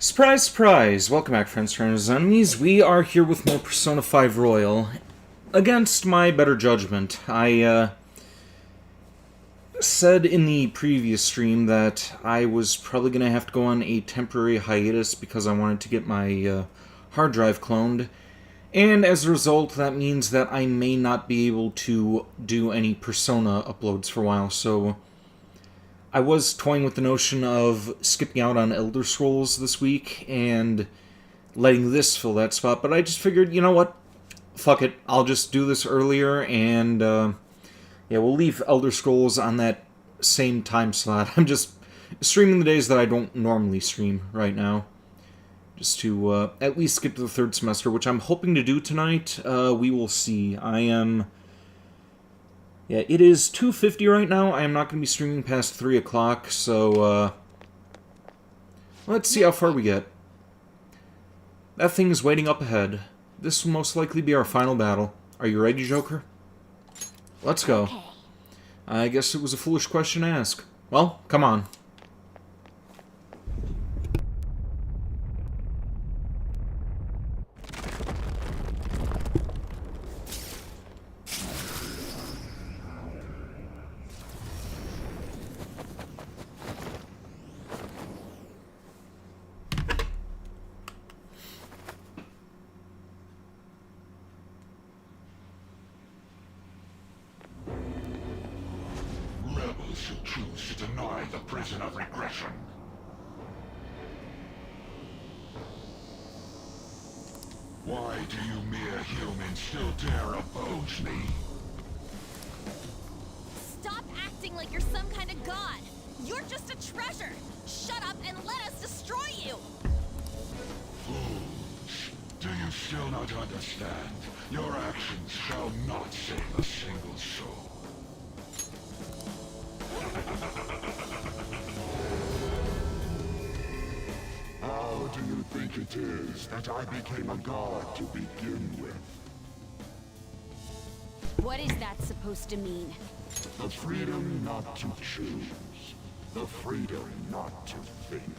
Surprise, surprise! Welcome back, friends, friends, and enemies. We are here with more Persona 5 Royal. Against my better judgment, I said in the previous stream that I was probably going to have to go on a temporary hiatus because I wanted to get my hard drive cloned. And as a result, that means that I may not be able to do any Persona uploads for a while, so I was toying with the notion of skipping out on Elder Scrolls this week and letting this fill that spot, but I just figured, you know what? Fuck it. I'll just do this earlier, and yeah, we'll leave Elder Scrolls on that same time slot. I'm just streaming the days that I don't normally stream right now, just to at least skip to the third semester, which I'm hoping to do tonight. We will see. Yeah, it is 2:50 right now. I am not going to be streaming past 3 o'clock, so let's see how far we get. That thing is waiting up ahead. This will most likely be our final battle. Are you ready, Joker? Let's go. Okay. I guess it was a foolish question to ask. Well, come on. Rebels who choose to deny the prison of regression. Why do you mere humans still dare oppose me? Stop acting like you're some kind of god. You're just a treasure. Shut up and let us destroy you. Fools, do you still not understand? Your actions shall not save a single soul. How do you think it is that I became a god to begin with? What is that supposed to mean? The freedom not to choose. The freedom not to think.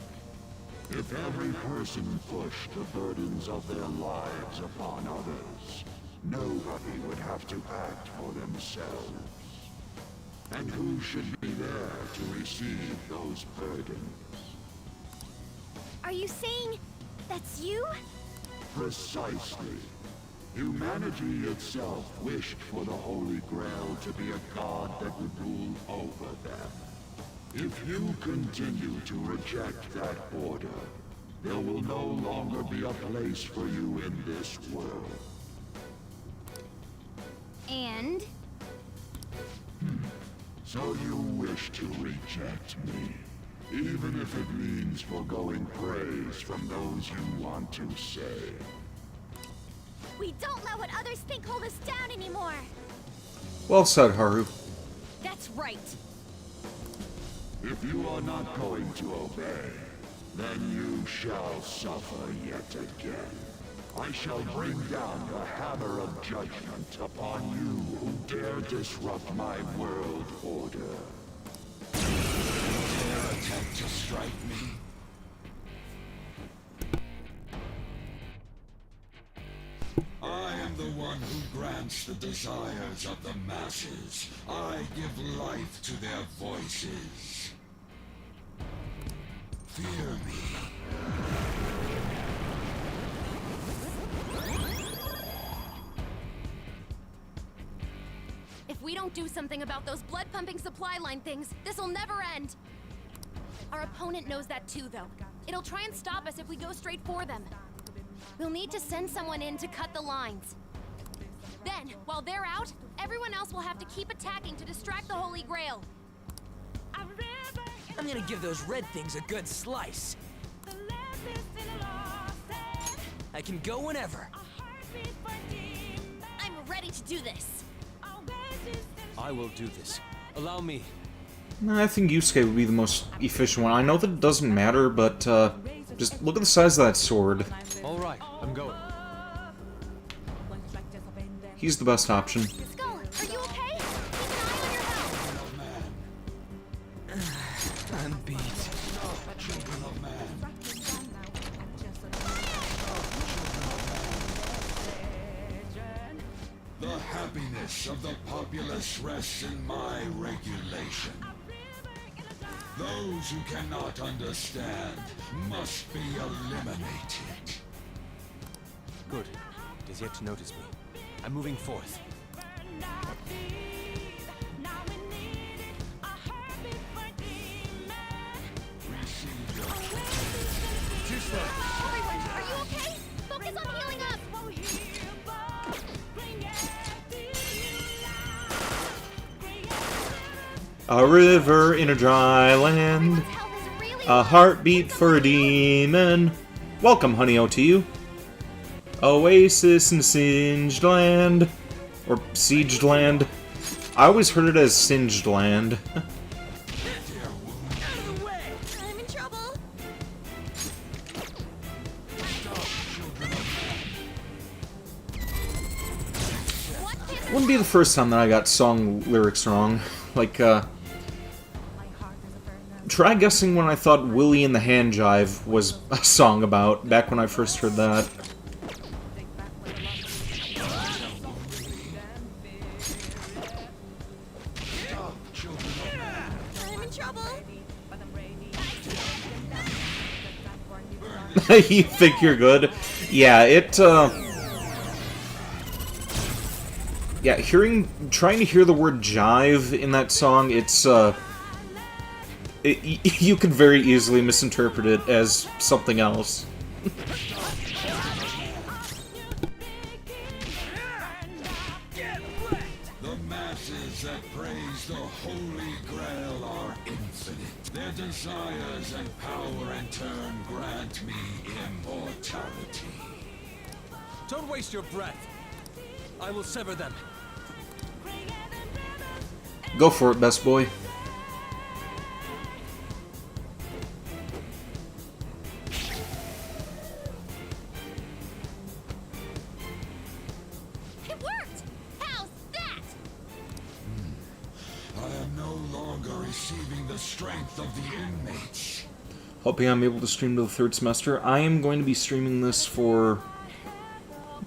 If every person pushed the burdens of their lives upon others, nobody would have to act for themselves. And who should be there to receive those burdens? Are you saying that's you? Precisely. Humanity itself wished for the Holy Grail to be a god that would rule over them. If you continue to reject that order, there will no longer be a place for you in this world. And? So you wish to reject me, even if it means foregoing praise from those you want to save. We don't let what others think hold us down anymore. Well said, Haru. That's right. If you are not going to obey, then you shall suffer yet again. I shall bring down the hammer of judgment upon you who dare disrupt my world order. Dare attempt to strike me? I am the one who grants the desires of the masses. I give life to their voices. Fear me. If we don't do something about those blood-pumping supply line things, this'll never end. Our opponent knows that too, though. It'll try and stop us if we go straight for them. We'll need to send someone in to cut the lines. Then, while they're out, everyone else will have to keep attacking to distract the Holy Grail. I'm gonna give those red things a good slice. I can go whenever. I'm ready to do this. I will do this. Allow me. I think Yusuke would be the most efficient one. I know that it doesn't matter, but just look at the size of that sword. All right, I'm going. He's the best option. Skull, are you okay? Keep an eye on your health. I'm beat. Children of man. happiness of the populace rests in my regulation. Those who cannot understand must be eliminated. Good. It has yet to notice me. I'm moving forth. Too slow. Everyone, are you okay? Focus on healing up! A river in a dry land. Everyone's health is really A heartbeat for a demon. Welcome, Honey-O, to you. Oasis in Singed Land. Or Sieged Land. I always heard it as Singed Land. I'm in trouble. Wouldn't be the first time that I got song lyrics wrong. Like, try guessing when I thought Willie and the Hand Jive was a song about, back when I first heard that. I'm in trouble. You think you're good? Yeah, yeah, trying to hear the word jive in that song, you could very easily misinterpret it as something else. The masses that praise the Holy Grail are infinite. Their desires and power in turn grant me immortality. Don't waste your breath. I will sever them. Go for it, best boy. It worked! How's that? I am no longer receiving the strength of the inmates. Hoping I'm able to stream to the third semester. I am going to be streaming this for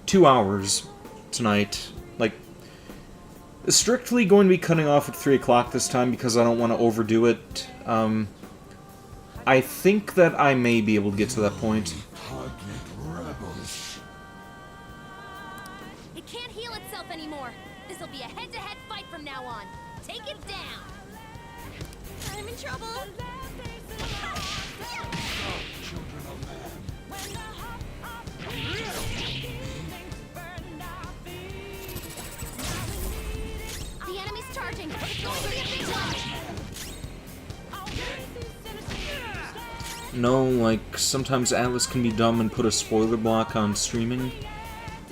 2 hours tonight. Like, strictly going to be cutting off at 3 o'clock this time because I don't want to overdo it. I think that I may be able to get to that point. Repugnant rebels. It can't heal itself anymore. This'll be a head-to-head fight from now on. Take it down. I'm in trouble. Children of man. The enemy's charging. It's going to be a big one. No, like, sometimes Atlas can be dumb and put a spoiler block on streaming,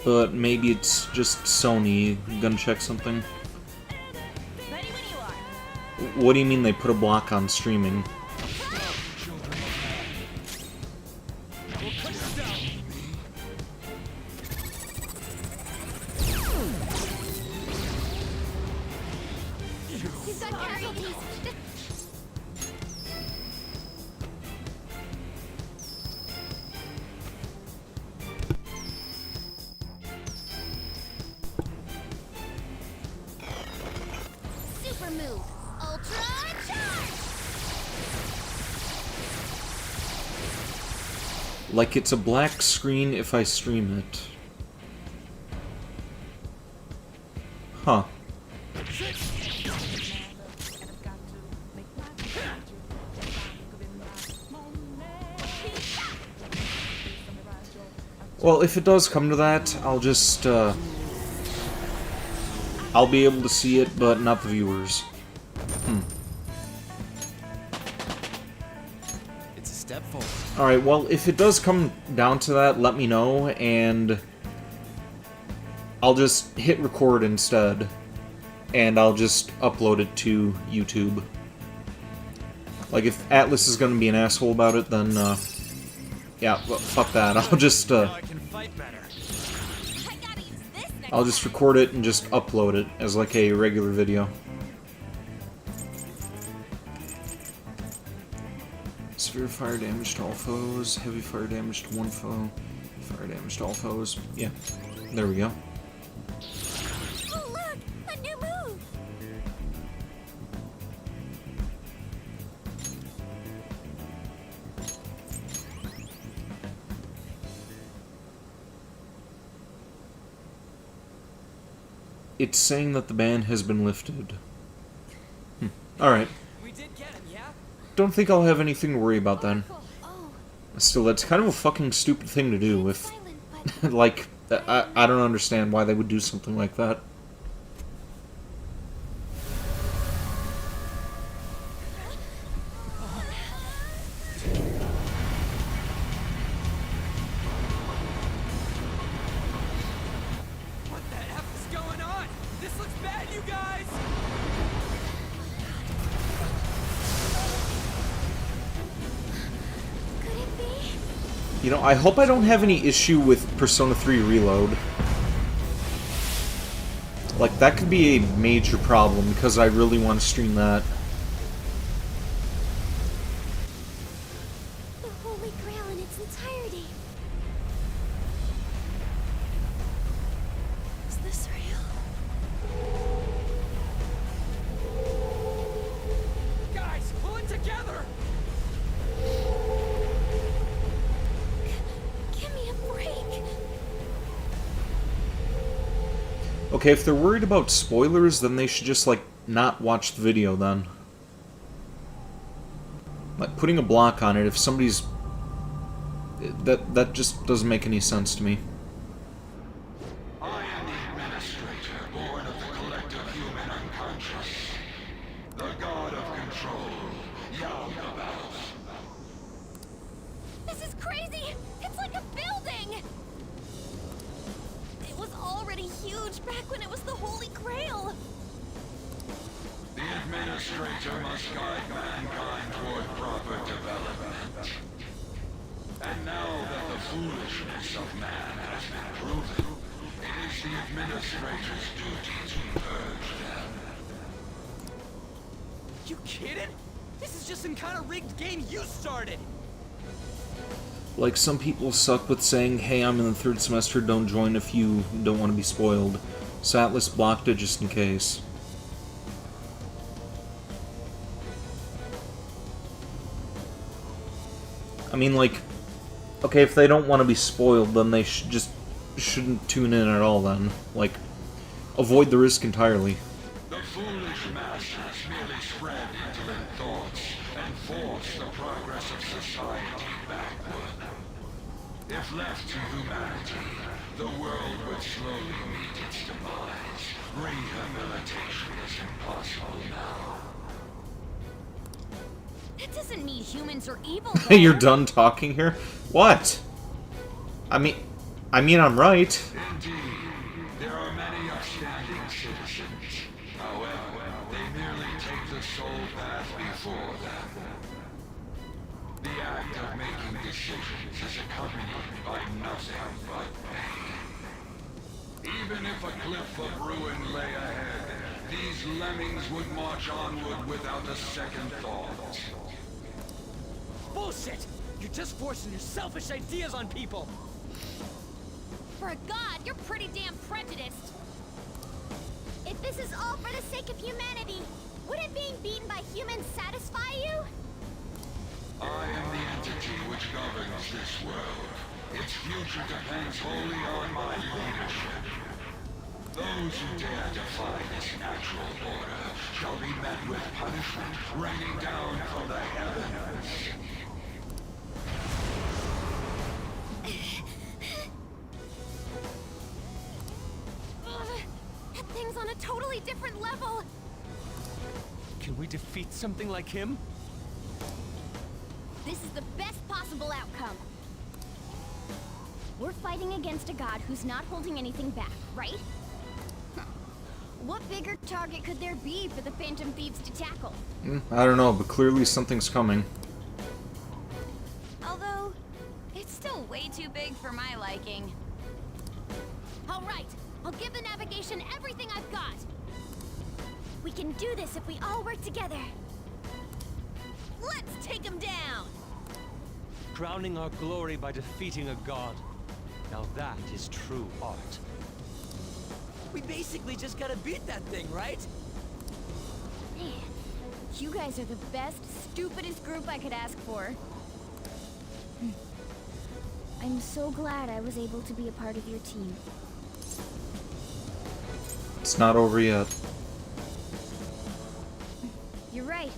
but maybe it's just Sony. Gonna check something. Ready when you are. What do you mean they put a block on streaming? He's got casualties. Super move. Ultra charge. Like it's a black screen if I stream it. Huh. Well, if it does come to that, I'll just, I'll be able to see it, but not the viewers. It's a step forward. Alright, well, if it does come down to that, let me know, and I'll just hit record instead, and I'll just upload it to YouTube. Like, if Atlas is gonna be an asshole about it, then, yeah, well, fuck that. I'll just, I can fight better. I gotta use this next I'll just record it and just upload it as, like, a regular video. Severe fire damage to all foes, heavy fire damage to one foe, fire damage to all foes. Yeah, there we go. Ooh, It's saying that the ban has been lifted. Alright. We did get him, yeah? Don't think I'll have anything to worry about then. Oh, Still, that's kind of a fucking stupid thing to do if... silent, but like, I don't understand why they would do something like that. What the F is going on? This looks bad, you guys! could it be? You know, I hope I don't have any issue with Persona 3 Reload. Like, that could be a major problem, because I really want to stream that. The Holy Grail in its entirety. Is this real? Guys, pull it together! Give me a break. Okay, if they're worried about spoilers, then they should just, like, not watch the video, then. Like, putting a block on it if somebody's... That just doesn't make any sense to me. I am the administrator, born of the collective human unconscious. The god of control, Yaldabaoth. This is crazy! It's like a building! It was already huge back when it was the Holy Grail! The administrator must guide mankind toward proper development. And now that the foolishness of man has been proven, it is the administrator's duty to purge them. You kidding? This is just some kind of rigged game you started! Like, some people suck with saying, hey, I'm in the 3rd semester, don't join if you don't want to be spoiled. So Atlas blocked it just in case. I mean, like, okay, if they don't want to be spoiled, then they shouldn't tune in at all then. Like, avoid the risk entirely. The foolish masters merely spread indolent thoughts and force the progress of society backward. If left to humanity, the world would slowly meet its demise. Rehabilitation is impossible now. That doesn't mean humans are evil, Hey, you're done talking here? What? I mean, I'm right. Indeed, there are many upstanding citizens. However, they merely take the soul path before them. The act of making decisions is accompanied by nothing but pain. Even if a cliff of ruin lay ahead, these lemmings would march onward without a second thought. Bullshit! You're just forcing your selfish ideas on people! For a god, you're pretty damn prejudiced. If this is all for the sake of humanity, wouldn't being beaten by humans satisfy you? I am the entity which governs this world. Its future depends wholly on my leadership. Those who dare defy this natural order shall be met with punishment raining down from the heavens. That thing's on a totally different level. Can we defeat something like him? This is the best possible outcome. We're fighting against a god who's not holding anything back, right? What bigger target could there be for the Phantom Thieves to tackle? I don't know, but clearly something's coming. Although, it's still way too big for my liking. All right, I'll give the navigation everything I've got. We can do this if we all work together. Let's take him down! Crowning our glory by defeating a god. Now that is true art. We basically just gotta beat that thing, right? Man, you guys are the best, stupidest group I could ask for. I'm so glad I was able to be a part of your team. It's not over yet. You're right.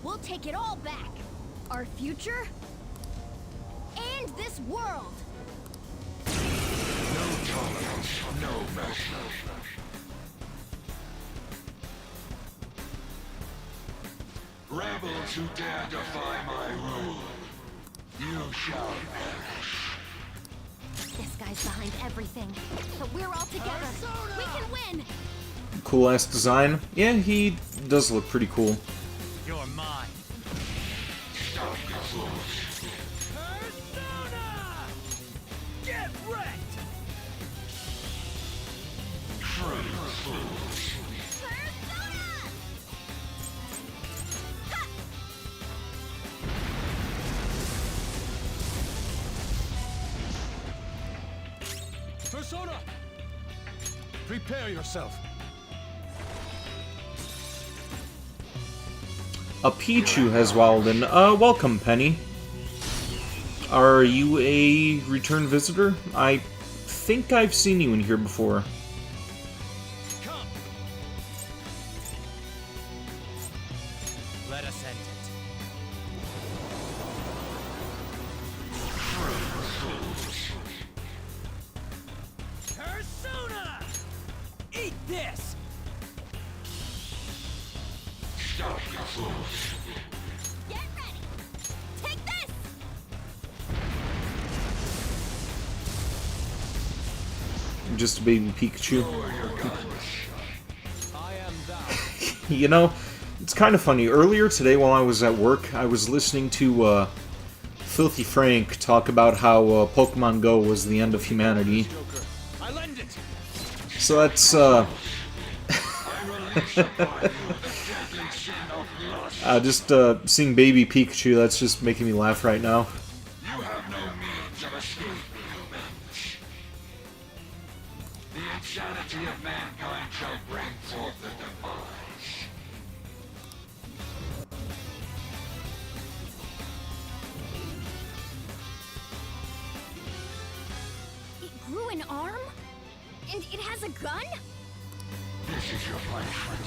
We'll take it all back. Our future and this world. No tolerance, no mercy. Rebels who dare defy my rule, you shall perish. This guy's behind everything, but we're all together. We can win. Cool ass design. Yeah, he does look pretty cool. You're mine. Stop your fools. Persona! Get wrecked! Free fools. Persona! Ha! Persona! Prepare yourself. A Pichu has Walden. Welcome, Penny. Are you a return visitor? I think I've seen you in here before. Come! Let us end it. Persona! Eat this! Stop your fools. Get ready. Take this. Just a baby Pikachu. I am thou. You know, it's kind of funny. Earlier today while I was at work, I was listening to Filthy Frank talk about how Pokemon Go was the end of humanity. Joker. I lend it. So that's, just seeing baby Pikachu, that's just making me laugh right now. You have no means of escape, humans. The insanity of mankind shall bring forth the demise. It grew an arm? And it has a gun? This is your punishment.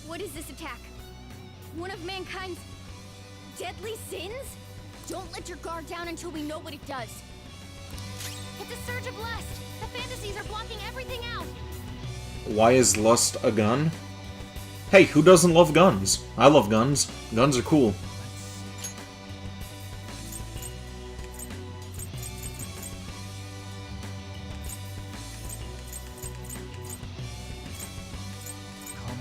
What is this attack? One of mankind's deadly sins? Don't let your guard down until we know what it does. It's a surge of lust. The fantasies are blocking everything out. Why is lust a gun? Hey, who doesn't love guns? I love guns. Guns are cool. Calm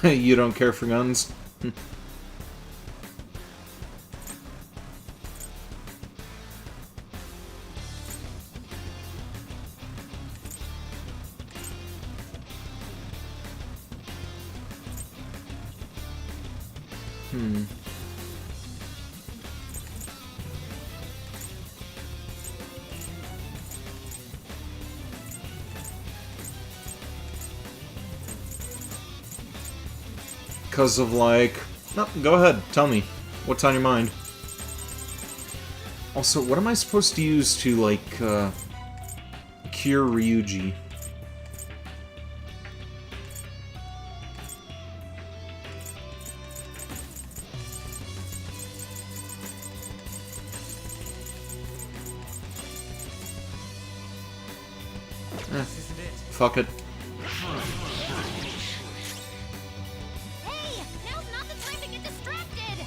down. You don't care for guns? Because of, like... No, go ahead, tell me. What's on your mind? Also, what am I supposed to use to, like, cure Ryuji? This isn't it. Fuck it. Hey, now's not the time to get distracted.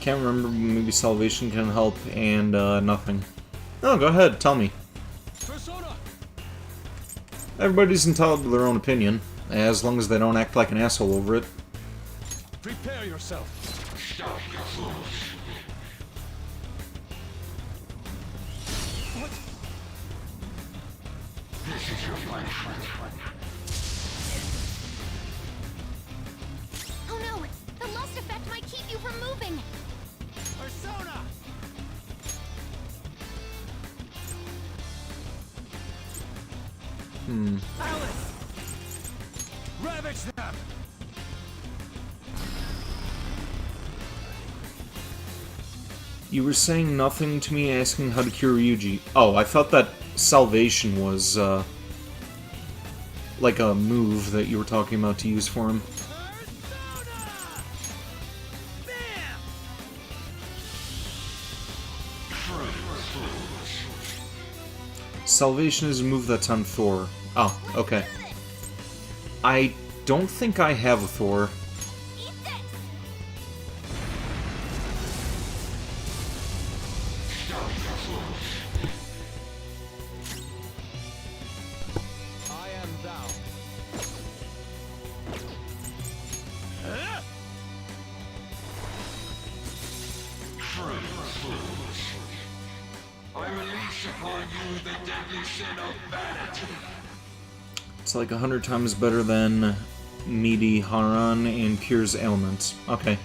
Can't remember, maybe salvation can help, and, nothing. No, go ahead, tell me. Persona! Everybody's entitled to their own opinion, as long as they don't act like an asshole over it. Prepare yourself. Stop your fools. What? This is your punishment. Oh no, the lust effect might keep you from moving. Persona! Alice! Ravage them! You were saying nothing to me asking how to cure Ryuji. Oh, I thought that salvation was, like a move that you were talking about to use for him. Persona! Bam! Salvation is a move that's on Thor. Oh, okay. I don't think I have a Thor. Eat this! I am thou. I release upon you the deadly sin of vanity. It's like 100 times better than Meaty Haran and cures ailments. Okay.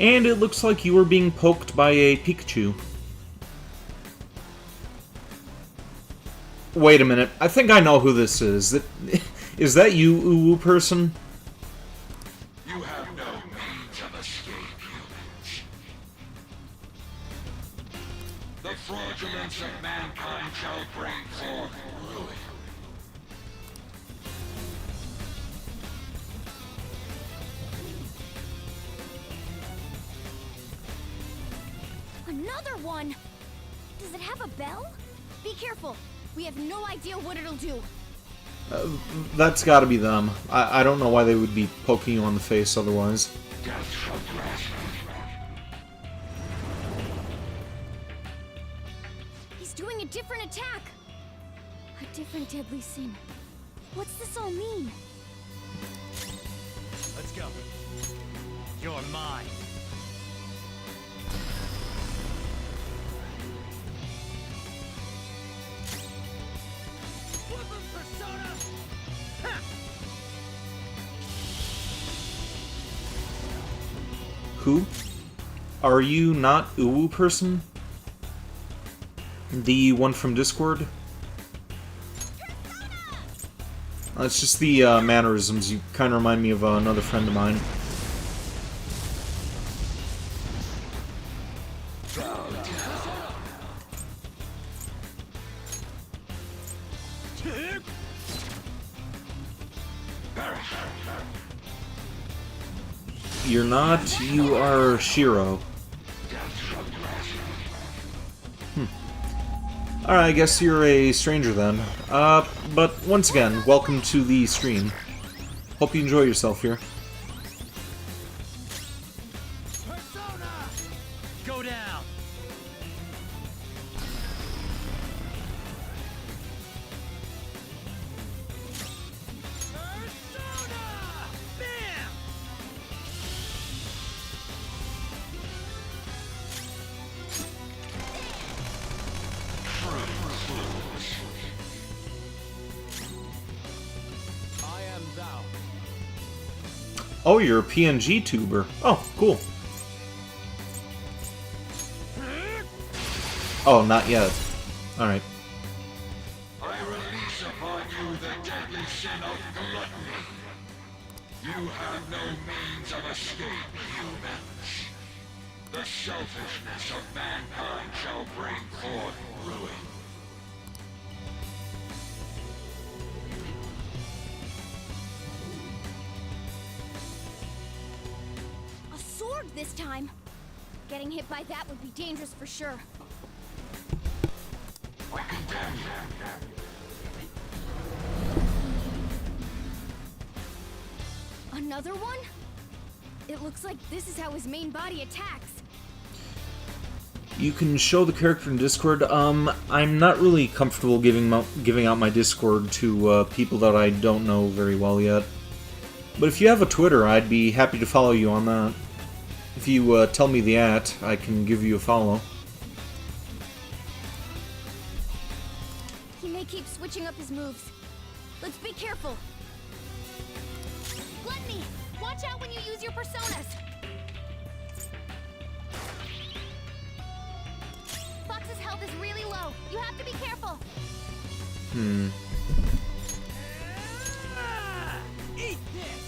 And it looks like you were being poked by a Pikachu. Wait a minute. I think I know who this is. Is that you, Uwu person? You have no means of escape, humans. The fraudulence of mankind shall bring forth ruin. Another one! Does it have a bell? Be careful. We have no idea what it'll do. That's gotta be them. I don't know why they would be poking you on the face otherwise. Death shall grasp you. He's doing a different attack. A different deadly sin. What's this all mean? Let's go. You're mine. Whoop 'em, Persona! Ha! Who? Are you not Uwu person? The one from Discord? It's just the mannerisms. You kind of remind me of another friend of mine. You're not. You are Shiro. Alright, I guess you're a stranger then. But once again, welcome to the stream. Hope you enjoy yourself here. Persona! Go down! Persona! Bam! I am thou. Oh, you're a PNG tuber. Oh, cool. Oh, not yet. Alright. I release upon you the deadly sin of gluttony. You have no means of escape, humans. The selfishness of mankind shall bring forth ruin. A sword this time. Getting hit by that would be dangerous for sure. I condemn you. Another one? It looks like this is how his main body attacks. You can show the character in Discord. I'm not really comfortable giving out my Discord to people that I don't know very well yet. But if you have a Twitter, I'd be happy to follow you on that. If you tell me the @ I can give you a follow. He may keep switching up his moves. Let's be careful. Gluttony! Watch out when you use your personas! Fox's health is really low. You have to be careful. Eat this!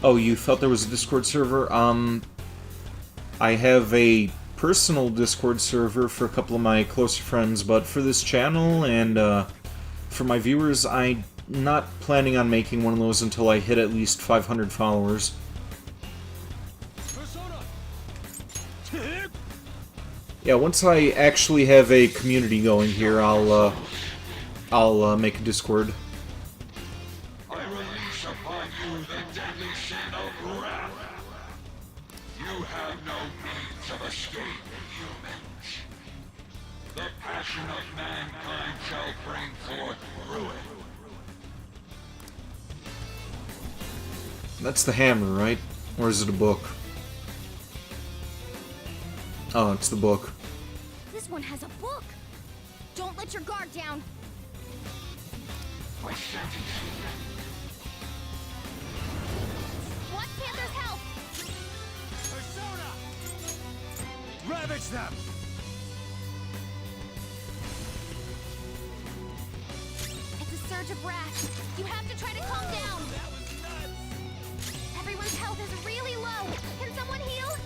Oh, you thought there was a Discord server? I have a personal Discord server for a couple of my closer friends, but for this channel and for my viewers, I'm not planning on making one of those until I hit at least 500 followers. Yeah, once I actually have a community going here, I'll make a Discord. I release upon you the deadly sin of wrath. You have no means of escape, humans. The passion of mankind shall bring forth ruin. That's the hammer, right? Or is it a book? Oh, it's the book. This one has a book. Don't let your guard down. I sentence you. Black Panther's help. Persona! Ravage them! It's a surge of wrath. You have to try to calm down. That was nuts! Everyone's health is really low. Can someone heal?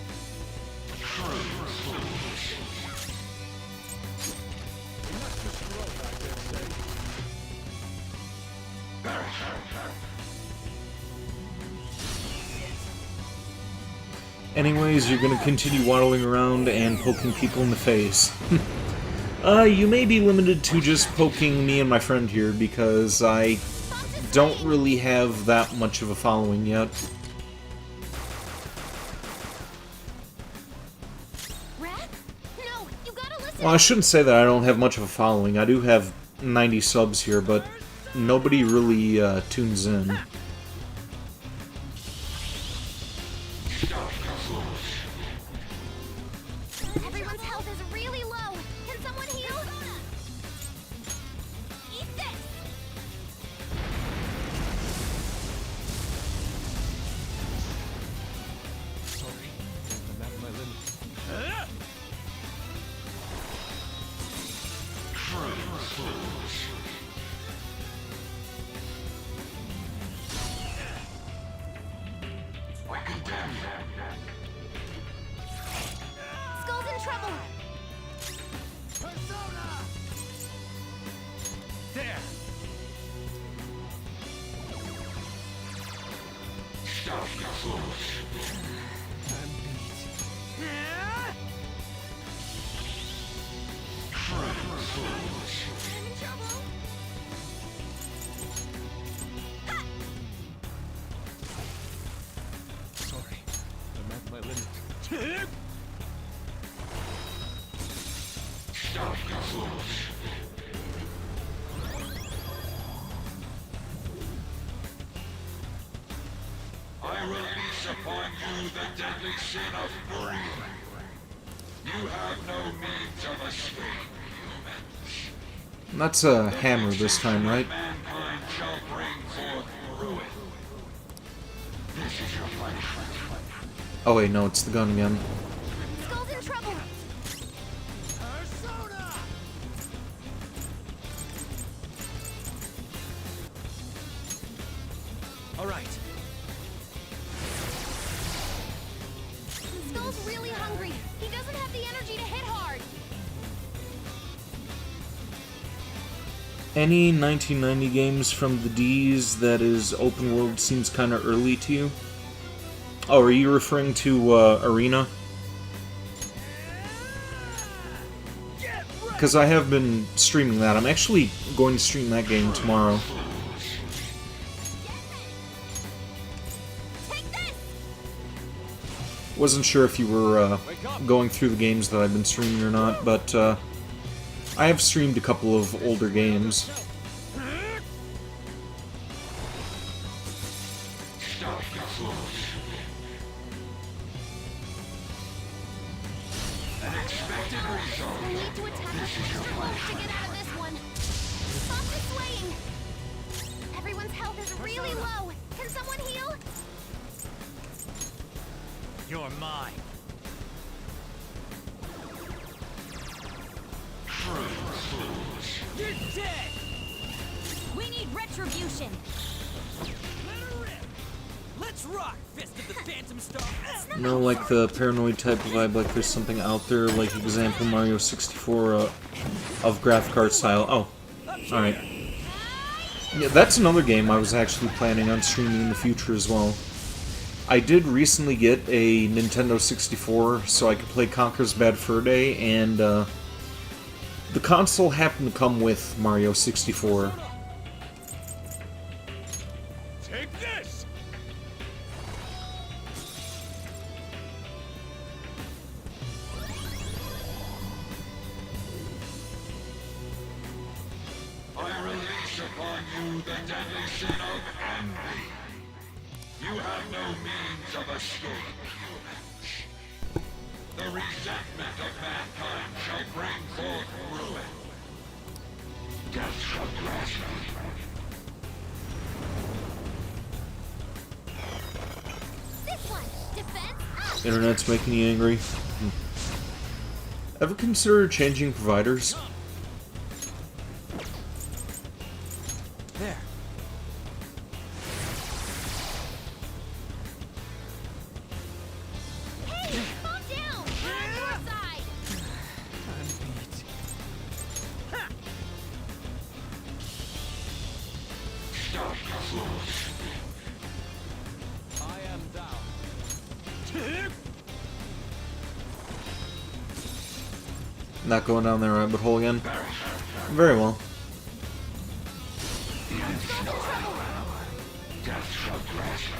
Anyways, you're gonna continue waddling around and poking people in the face. You may be limited to just poking me and my friend here, because I don't really have that much of a following yet. Wrath? No, you gotta listen. Well, I shouldn't say that I don't have much of a following. I do have 90 subs here, but nobody really tunes in. Everyone's health is really low. Can someone heal? Eat this. Sorry, I'm at my limit. I condemn you. Skull's in trouble. Persona! There! Stop your fools. I'm beat. I'm in trouble. Sorry, I'm at my limit. Stop your fools. I release upon you the deadly sin of greed. You have no means of escape, humans. That's a hammer this time, right? Mankind shall bring forth ruin. This is your punishment. Oh wait, no, it's the gun again. Skull's in trouble. Persona! All right. Skull's really hungry. He doesn't have the energy to hit hard. Any 1990 games from the Ds that is open world seems kind of early to you? Oh, are you referring to Arena? Because I have been streaming that. I'm actually going to stream that game tomorrow. Take this. Wasn't sure if you were going through the games that I've been streaming or not, but I have streamed a couple of older games. Stop your fools. Unexpected result. I need to attack the extra close to get out of this one. Stop the swaying. Everyone's health is really low. Can someone heal? You're mine. You're dead! We need retribution. Let her rip! Let's Let's rock, Fist of the Phantom Star. You know, like the paranoid type of vibe, like there's something out there, like example Mario 64 of graphic art style. Oh, alright. Yeah, that's another game I was actually planning on streaming in the future as well. I did recently get a Nintendo 64 so I could play Conker's Bad Fur Day, and the console happened to come with Mario 64. Take this! I release upon you the deadly sin of envy. You have no means of escape, humans. The resentment of mankind shall bring forth ruin. Death shall grasp you. This one! Defense up! Internet's making you angry. Ever consider changing providers? There. Hey! Calm down! We're on your side! I'm beat. Stop, you fools. I am down. Not going down that rabbit hole again? Very well. Death shall grasp you.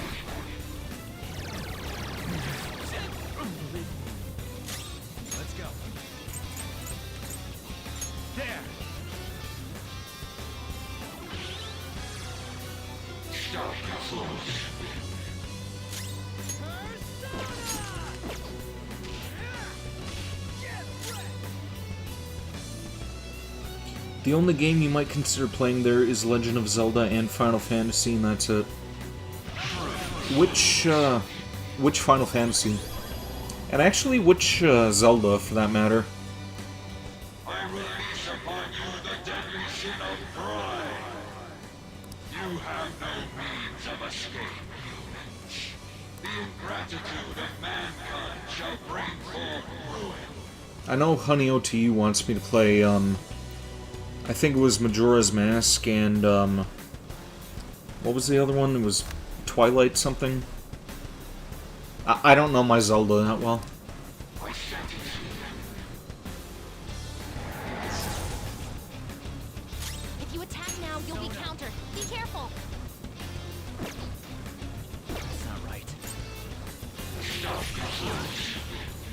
Let's go. There! Stop, you fools. The only game you might consider playing there is Legend of Zelda and Final Fantasy, and that's it. Which Final Fantasy? And actually, which Zelda, for that matter? I release upon you the deadly sin of pride. You have no means of escape, humans. The ingratitude of mankind shall bring forth ruin. I know Honey OTU wants me to play, I think it was Majora's Mask, and, what was the other one? It was Twilight something? I don't know my Zelda that well. I sentence you. If you attack now, you'll be countered. Be careful! That's not right. Stop, you fools.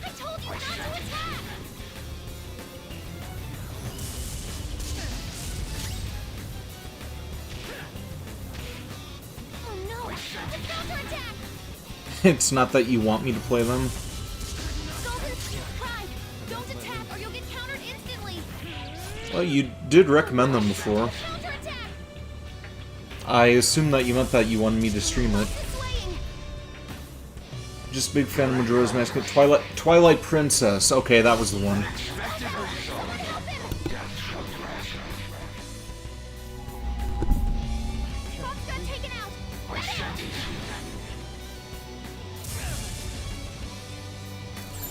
I told you not to attack! Oh no! The counterattack! It's not that you want me to play them. Golden Pride! Don't attack or you'll get countered instantly! Well, you did recommend them before. Counterattack! I assume that you meant that you wanted me to stream it. Slaying! Just big fan of Majora's Mask. Twilight Princess. Okay, that was the one. Fox got taken out! I sentence you.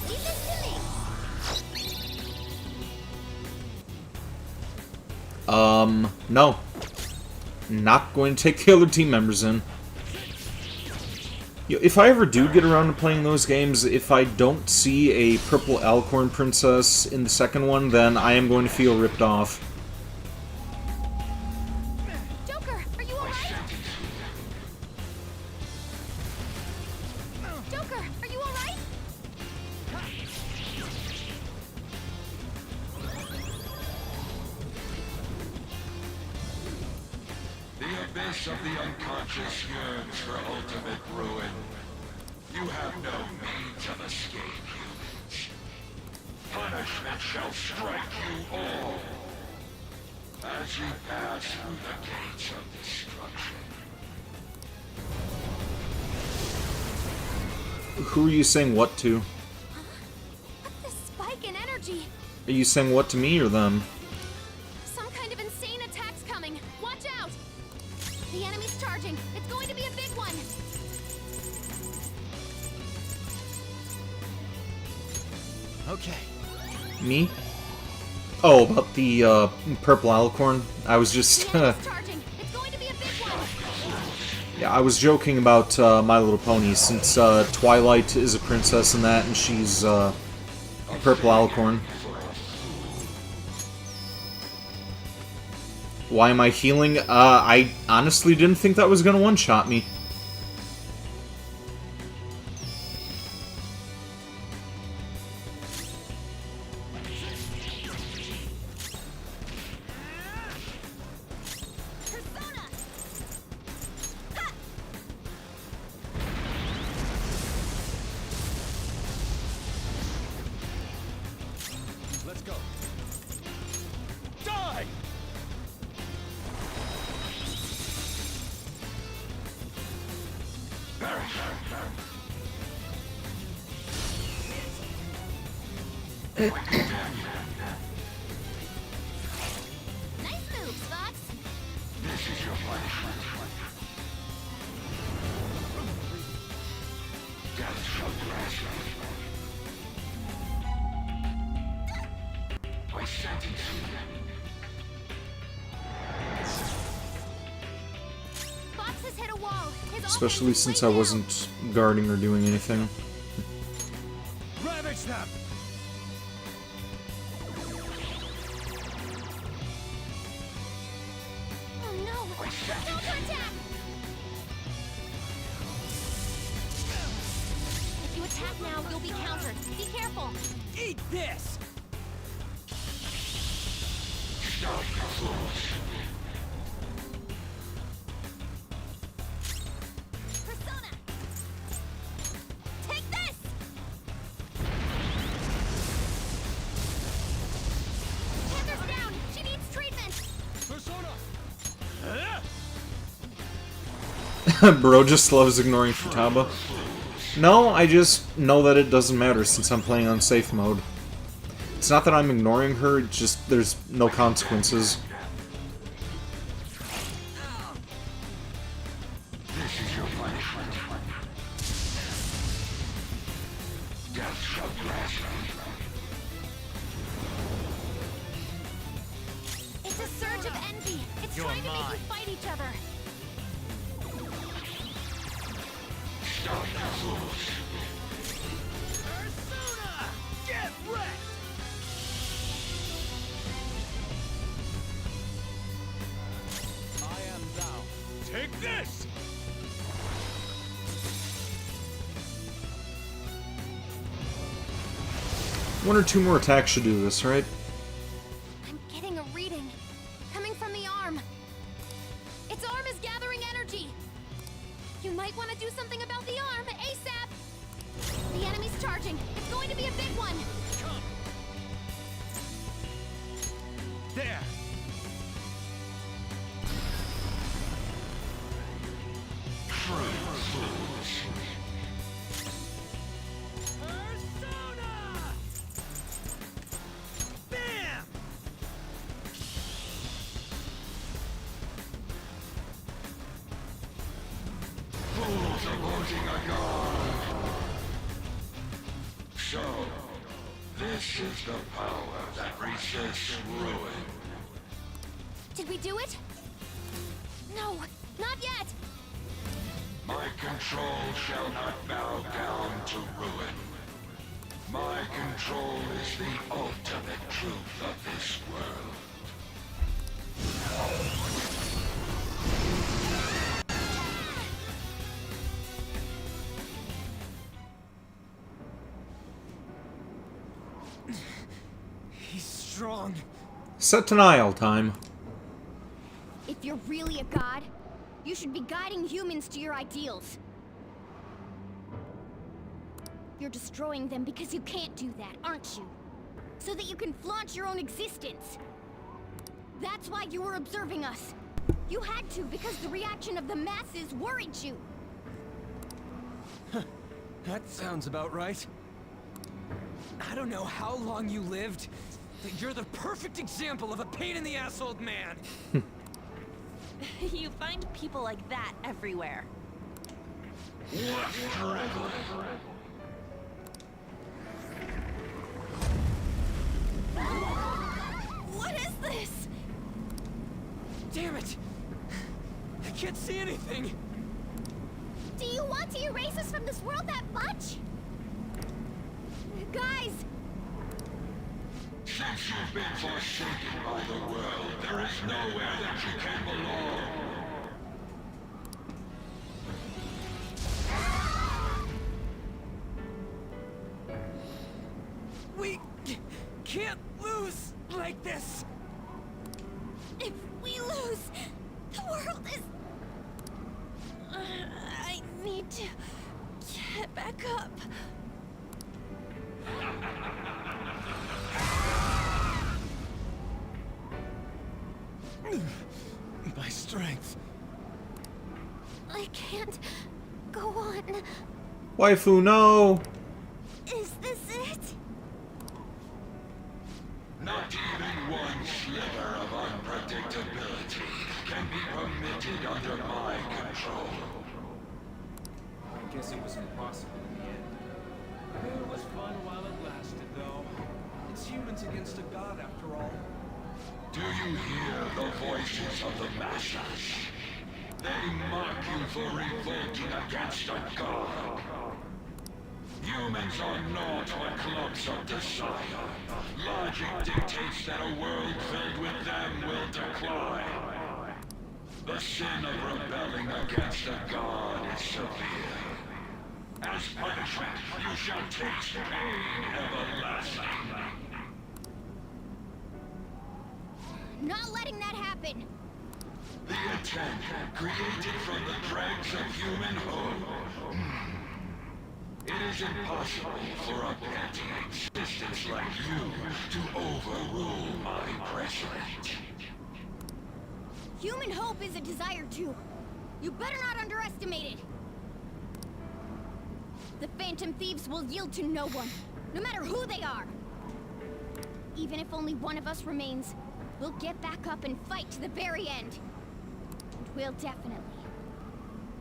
Leave this to me! No. Not going to take the other team members in. If I ever do get around to playing those games, if I don't see a purple Alicorn Princess in the second one, then I am going to feel ripped off. Joker, are you alright? Joker, are you alright? The abyss of the unconscious yearns for ultimate ruin. You have no means of escape, humans. Punishment shall strike you all as you pass through the gates of destruction. Who are you saying what to? What's this spike in energy? Are you saying what to me or them? Some kind of insane attack's coming. Watch out! The enemy's charging. It's going to be a big one. Me? Oh, about the purple alicorn. I was just The enemy's charging. It's going to be a big one. yeah, I was joking about My Little Pony, since Twilight is a princess in that, and she's a purple alicorn. Why am I healing? I honestly didn't think that was gonna one-shot me. Persona! Ha! Let's go. Die! Nice moves, Fox. Fox has hit a wall. His Especially offense is since I way down. wasn't guarding or doing anything. Ravage them! Oh no! Counterattack! If you attack now, you'll be countered. Be careful. Eat this! Persona! Take this! Panther's down! She needs treatment! Persona! Bro just loves ignoring Futaba. No, I just know that it doesn't matter since I'm playing on safe mode. It's not that I'm ignoring her, it's just there's no consequences. It's a surge of envy. It's You're trying to make mine. you fight each other. Persona! Get wrecked! I am thou. Take this! One or two more attacks should do this, right? I'm getting a reading. Coming from the arm. Its arm is gathering energy. You might want to do something about the arm ASAP. The enemy's charging. It's going to be a big one. Come! There! Persona! Bam! So, this is the power that resists ruin. Did we do it? No, not yet. My control shall not bow down to ruin. My control is the ultimate truth of this world. He's strong. Set denial time. If you're really a god, you should be guiding humans to your ideals. You're destroying them because you can't do that, aren't you? So that you can flaunt your own existence. That's why you were observing us. You had to because the reaction of the masses worried you. That sounds about right. I don't know how long you lived, but you're the perfect example of a pain-in-the-ass old man. You find people like that everywhere. Damn it! I can't see anything! Do you want to erase us from this world that much? Guys! Since you've been forsaken by the world, there is nowhere that you can belong. We can't lose like this! If we lose, the world is... I need to get back up. My strength. I can't go on. Waifu, no! Is this it? Not even one sliver of unpredictability can be permitted under my control. I guess it was impossible in the end. It was fun while it lasted, though. It's humans against a god, after all. Do you hear the voices of the masses? They mock you for revolting against a god. Humans are not but clumps of desire. Logic dictates that a world filled with them will decline. The sin of rebelling against a god is severe. As punishment, you shall taste pain everlasting. Not letting that happen. The intent, created from the dregs of human hope. It is impossible for a petty existence like you to overrule my president. Human hope is a desire too. You better not underestimate it. The Phantom Thieves will yield to no one, no matter who they are. Even if only one of us remains, we'll get back up and fight to the very end. And we'll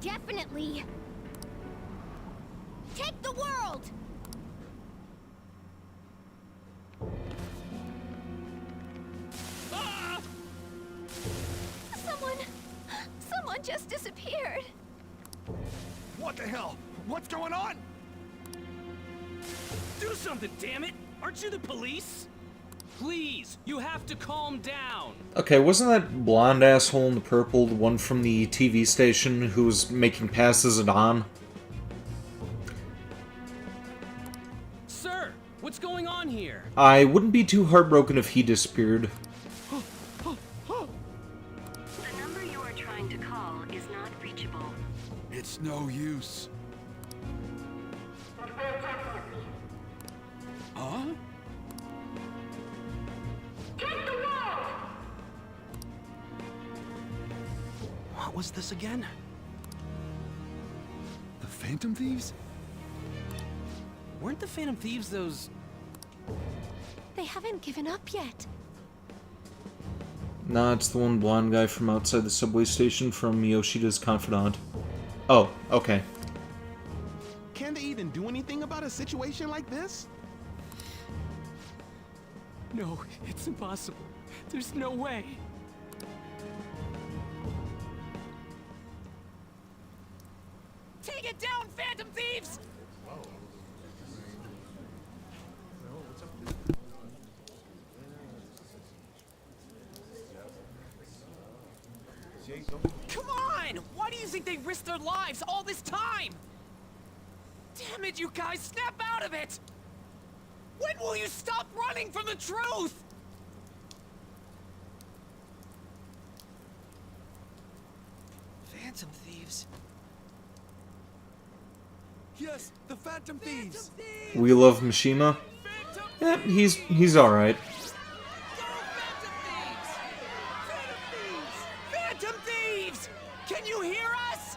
definitely take the world! Ah! Someone just disappeared. What the hell? What's going on? Do something, damn it! Aren't you the police? Please, you have to calm down. Okay, wasn't that blonde asshole in the purple the one from the TV station who was making passes at On? Sir, what's going on here? I wouldn't be too heartbroken if he disappeared. The number you are trying to call is not reachable. It's no use. Huh? What was this again? The Phantom Thieves? Weren't the Phantom Thieves those... They haven't given up yet. Nah, it's the one blonde guy from outside the subway station from Yoshida's Confidant. Oh, okay. Can they even do anything about a situation like this? No, it's impossible. There's no way. Take it down, Phantom Thieves! Come on! Why do you think they risked their lives all this time? Damn it, you guys, snap out of it! When will you stop running from the truth? Phantom Thieves. Yes, the Phantom Thieves! We love Mishima. Yep, he's alright. Go, Phantom Thieves! Phantom Thieves! Phantom Thieves! Can you hear us?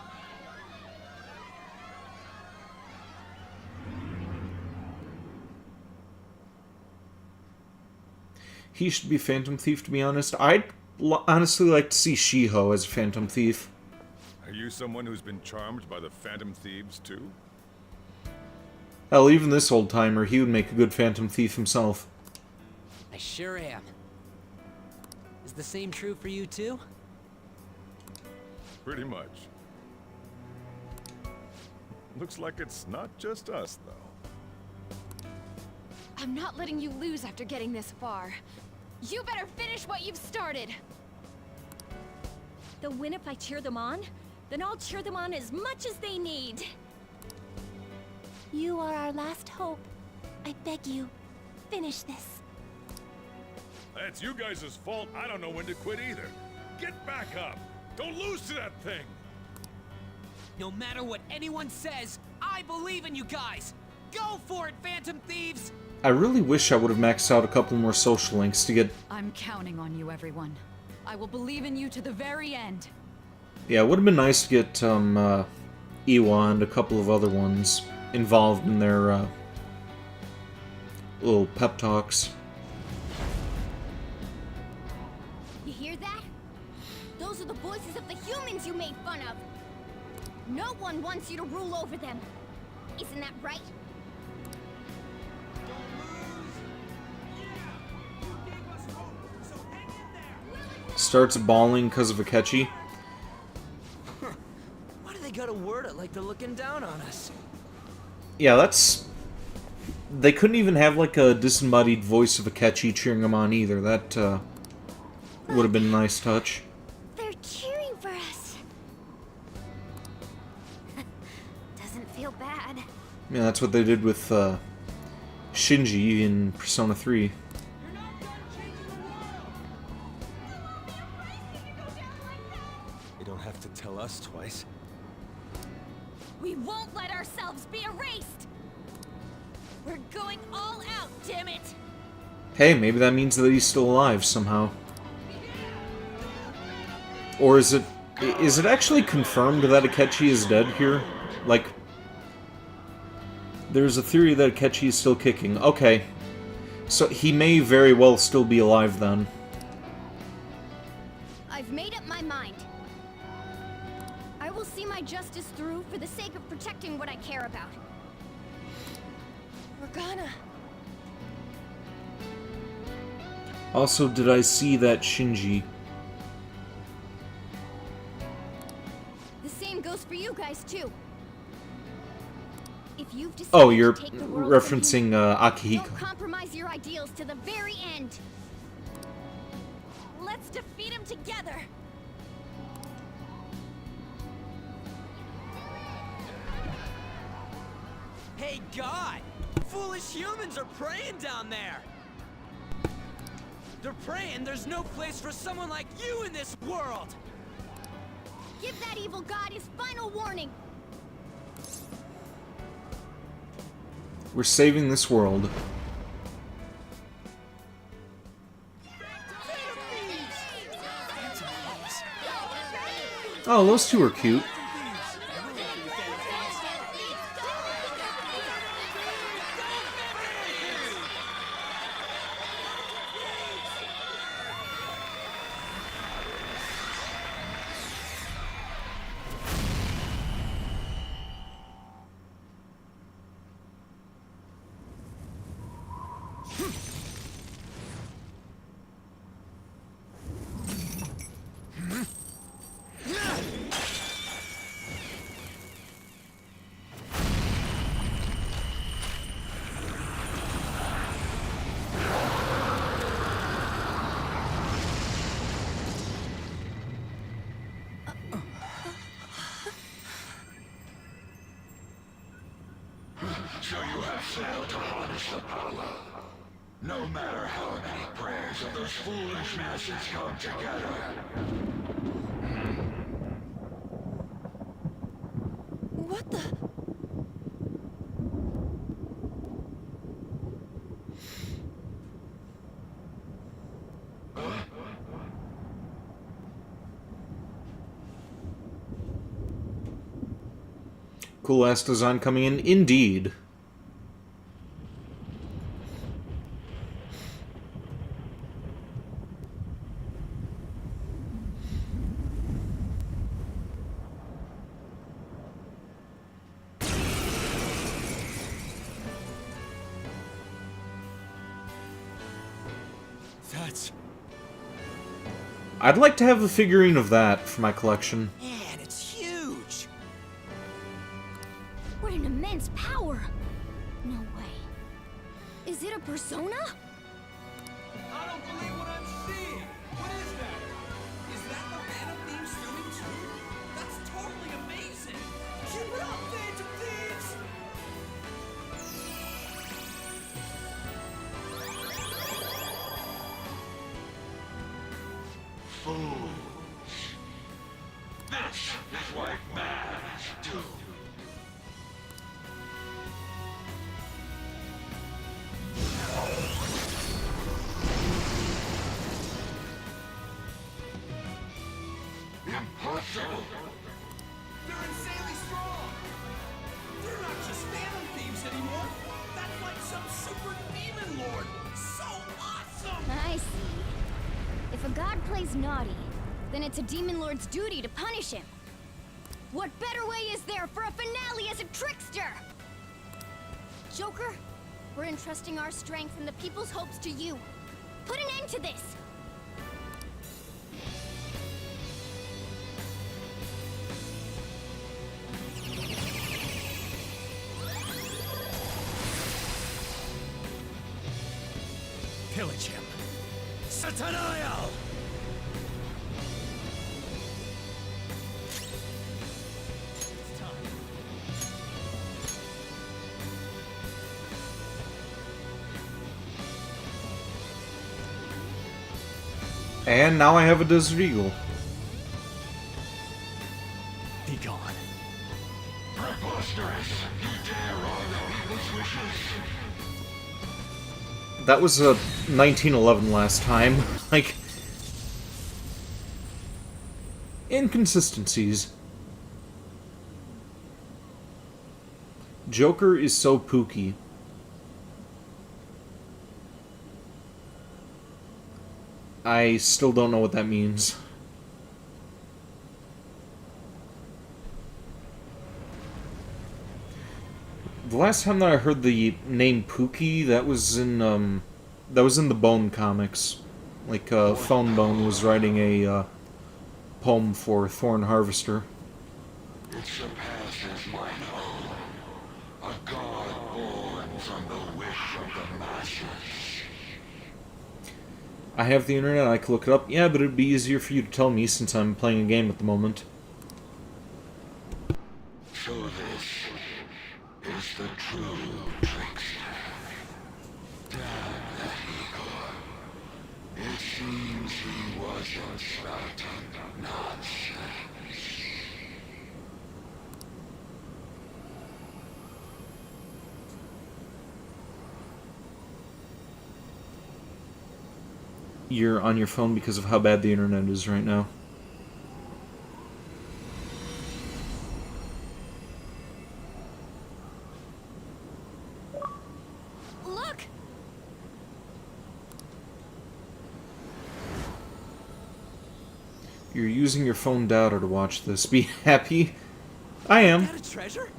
He should be Phantom Thief, to be honest. I'd honestly like to see Shiho as a Phantom Thief. Are you someone who's been charmed by the Phantom Thieves, too? Hell, even this old-timer, he would make a good Phantom Thief himself. I sure am. Is the same true for you too? Pretty much. Looks like it's not just us, though. I'm not letting you lose after getting this far. You better finish what you've started! They'll win if I cheer them on? Then I'll cheer them on as much as they need. You are our last hope. I beg you, finish this. That's you guys' fault. I don't know when to quit either. Get back up! Don't lose to that thing! No matter what anyone says, I believe in you guys! Go for it, Phantom Thieves! I really wish I would have maxed out a couple more social links to get... I'm counting on you, everyone. I will believe in you to the very end. Yeah, it would have been nice to get Iwa and a couple of other ones involved in their little pep talks. You hear that? Those are the voices of the humans you made fun of! No one wants you to rule over them! Isn't that right? Starts bawling because of Akechi. Why do they gotta word it like they're looking down on us? Yeah, that's... They couldn't even have like a disembodied voice of Akechi cheering them on either. That would have been a nice touch. They're cheering for us. Doesn't feel bad. Yeah, that's what they did with Shinji in Persona 3. You don't have to tell us twice. We won't let ourselves be erased! We're going all out, damn it! Hey, maybe that means that he's still alive somehow. Or is it actually confirmed that Akechi is dead here? Like, there's a theory that Akechi is still kicking. Okay. So he may very well still be alive then. I've made up my mind. I will see my justice through for the sake of protecting what I care about. Morgana. Also, did I see that Shinji? The same goes for you guys too. If you've decided Oh, you're to take the world referencing from me, Akihiko. don't compromise your ideals to the very end. Let's defeat him together! Hey, God! Foolish humans are praying down there! They're praying there's no place for someone like you in this world! Give that evil god his final warning. We're saving this world. Oh, those two are cute. So you have failed to harness the power. No matter how many prayers of those foolish masses come together. What the? Cool ass design coming in, indeed. That's... I'd like to have a figurine of that for my collection. Man, I don't believe what I'm seeing. What is that? Is that the Phantom Thieves swimming too? That's totally amazing. Keep it up, Phantom Thieves! Fools. This is what mad do. Impossible! They're insanely strong! They're not just Phantom Thieves anymore! That's like some super demon lord! So awesome! I see. If a god plays naughty, then it's a demon lord's duty to punish him. What better way is there for a finale as a trickster? Joker, we're entrusting our strength and the people's hopes to you. Put an end to this! Pillage him. Sataniel! It's time. And now I have a Desert Eagle. Be gone. Preposterous! You dare honor people's wishes! That was a 1911 last time. Like, inconsistencies. Joker is so pooky. I still don't know what that means. The last time that I heard the name Pookie, that was in the Bone comics. Like, Phone Bone was writing a poem for Thorn Harvester. It surpasses my own. A god born from the wish of the masses. I have the internet, I can look it up. Yeah, but it'd be easier for you to tell me since I'm playing a game at the moment. So this is the true trickster. Damn that Igor. It seems he wasn't spouting nonsense. You're on your phone because of how bad the internet is right now. Look! You're using your phone data to watch this. Be happy. I am. Is that a treasure?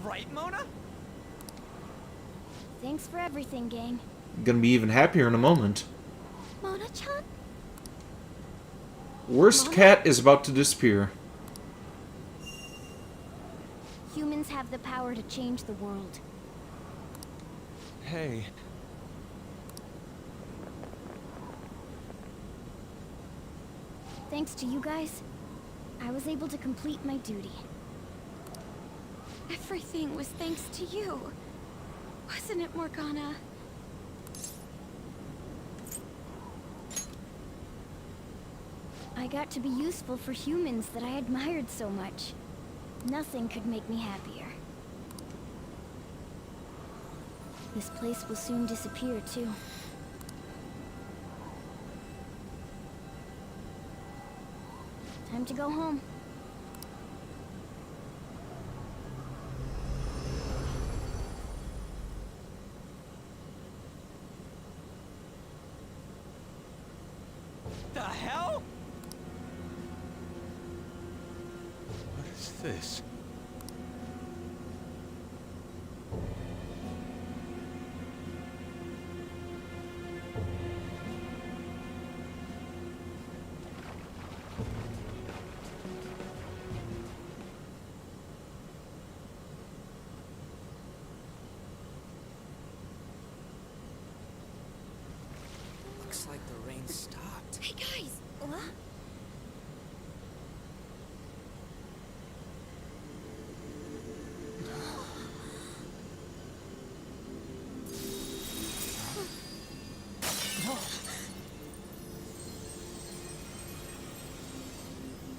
Right, Mona? Thanks for everything, gang. Gonna be even happier in a moment. Mona-chan? Worst cat is about to disappear. Humans have the power to change the world. Hey. Thanks to you guys, I was able to complete my duty. Everything was thanks to you. Wasn't it, Morgana? I got to be useful for humans that I admired so much. Nothing could make me happier. This place will soon disappear, too. Time to go home. The hell? What is this? Looks like the rain stopped. Hey guys! What?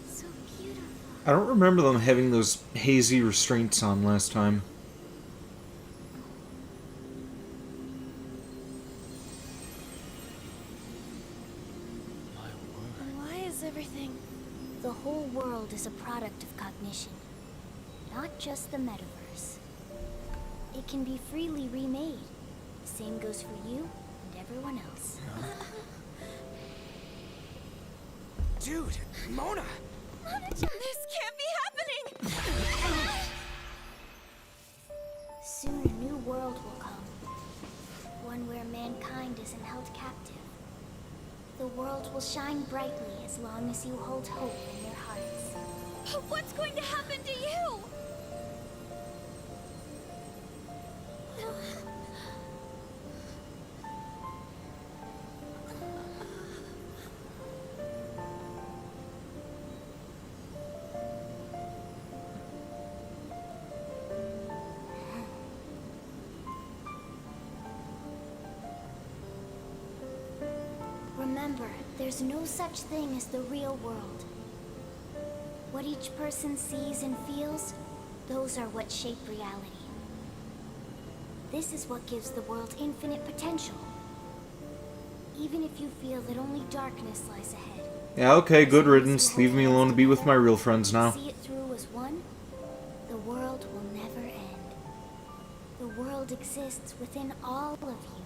So beautiful. I don't remember them having those hazy restraints on last time. Why is everything... The whole world is a product of cognition, not just the metaverse. It can be freely remade. The same goes for you and everyone else. Dude, Mona! This can't be happening! Soon a new world will come. One where mankind isn't held captive. The world will shine brightly as long as you hold hope in your hearts. What's going to happen to you? Remember, there's no such thing as the real world. What each person sees and feels, those are what shape reality. This is what gives the world infinite potential. Even if you feel that only darkness lies ahead. Yeah, okay, good riddance. Leave me alone to be with my real friends now. See it through as one, the world will never end. The world exists within all of you.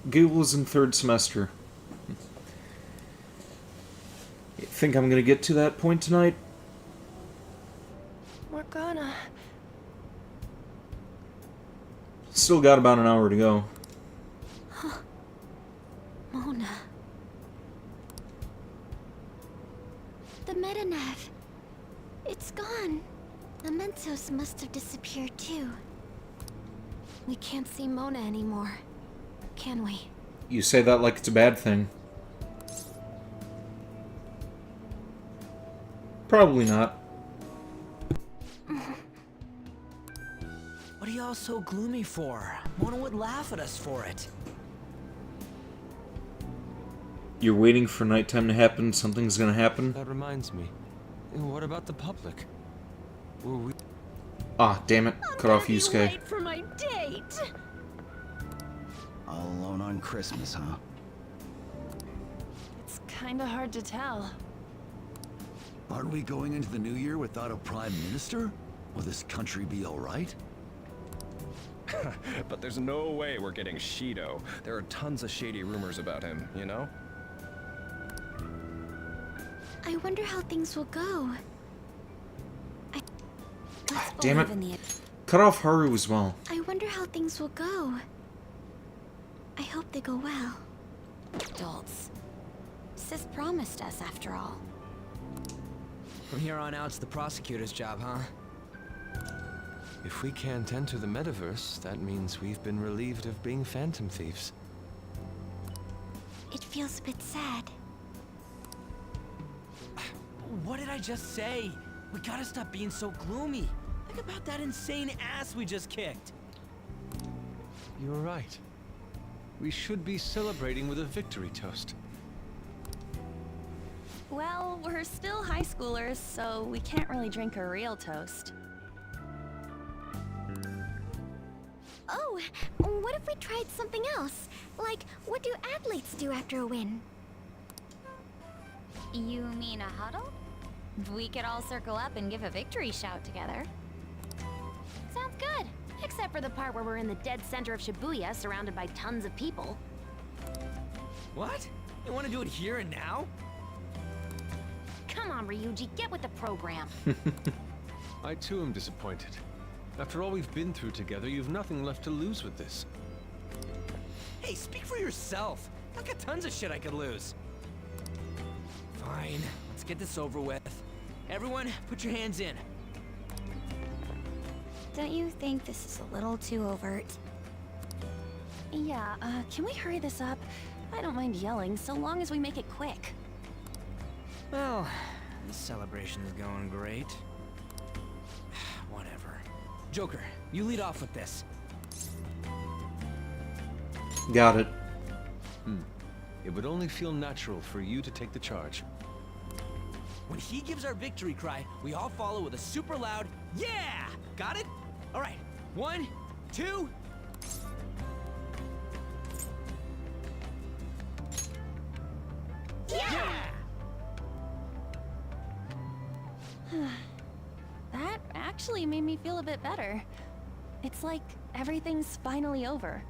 Gable's in 3rd semester. You think I'm gonna get to that point tonight? Morgana. Still got about an hour to go. Mona. The Metanav. It's gone. The Mentos must have disappeared too. We can't see Mona anymore, can we? You say that like it's a bad thing. Probably not. What are y'all so gloomy for? Mona would laugh at us for it. You're waiting for nighttime to happen, something's gonna happen? That reminds me. What about the public? Were we... Ah, damn it. Cut off Yusuke. Late for my date. All alone on Christmas, huh? It's kinda hard to tell. Aren't we going into the new year without a prime minister? Will this country be alright? But there's no way we're getting Shido. There are tons of shady rumors about him, you know? I wonder how things will go. Damn it. Cut off Haru as well. I wonder how things will go. I hope they go well. Adults. Sis promised us, after all. From here on out, it's the prosecutor's job, huh? If we can't enter the metaverse, that means we've been relieved of being phantom thieves. It feels a bit sad. What did I just say? We gotta stop being so gloomy. Think about that insane ass we just kicked. You're right. We should be celebrating with a victory toast. Well, we're still high schoolers, so we can't really drink a real toast. Oh, what if we tried something else? Like, what do athletes do after a win? You mean a huddle? We could all circle up and give a victory shout together. Sounds good. Except for the part where we're in the dead center of Shibuya, surrounded by tons of people. What? You want to do it here and now? Come on, Ryuji, get with the program. I too am disappointed. After all we've been through together, you've nothing left to lose with this. Hey, speak for yourself. I've got tons of shit I could lose. Fine, let's get this over with. Everyone, put your hands in. Don't you think this is a little too overt? Yeah, can we hurry this up? I don't mind yelling, so long as we make it quick. Well, this celebration is going great. Whatever. Joker, you lead off with this. Got it. It would only feel natural for you to take the charge. When he gives our victory cry, we all follow with a super loud, yeah! Got it? All right, 1, 2... Yeah! That actually made me feel a bit better. It's like everything's finally over.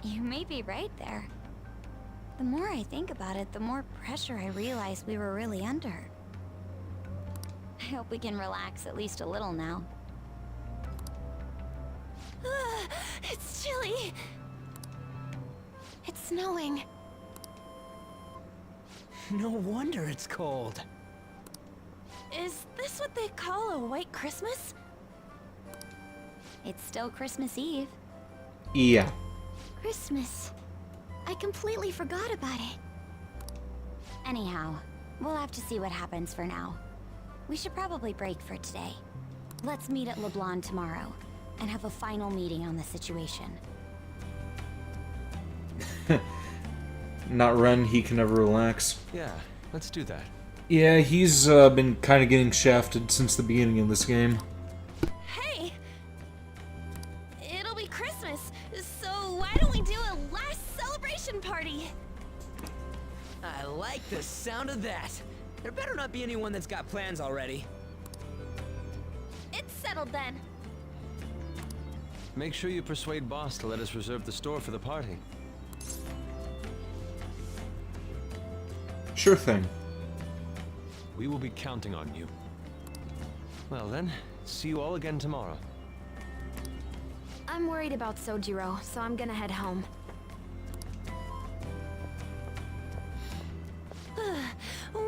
You may be right there. The more I think about it, the more pressure I realize we were really under. I hope we can relax at least a little now. It's chilly. It's snowing. No wonder it's cold. Is this what they call a white Christmas? It's still Christmas Eve. Yeah. Christmas. I completely forgot about it. Anyhow, we'll have to see what happens for now. We should probably break for today. Let's meet at LeBlanc tomorrow and have a final meeting on the situation. Not Ren, he can never relax. Yeah, let's do that. Yeah, he's been kind of getting shafted since the beginning of this game. Hey! It'll be Christmas, so why don't we do a last celebration party? I like the sound of that. There better not be anyone that's got plans already. It's settled then. Make sure you persuade Boss to let us reserve the store for the party. Sure thing. We will be counting on you. Well then, see you all again tomorrow. I'm worried about Sojiro, so I'm gonna head home.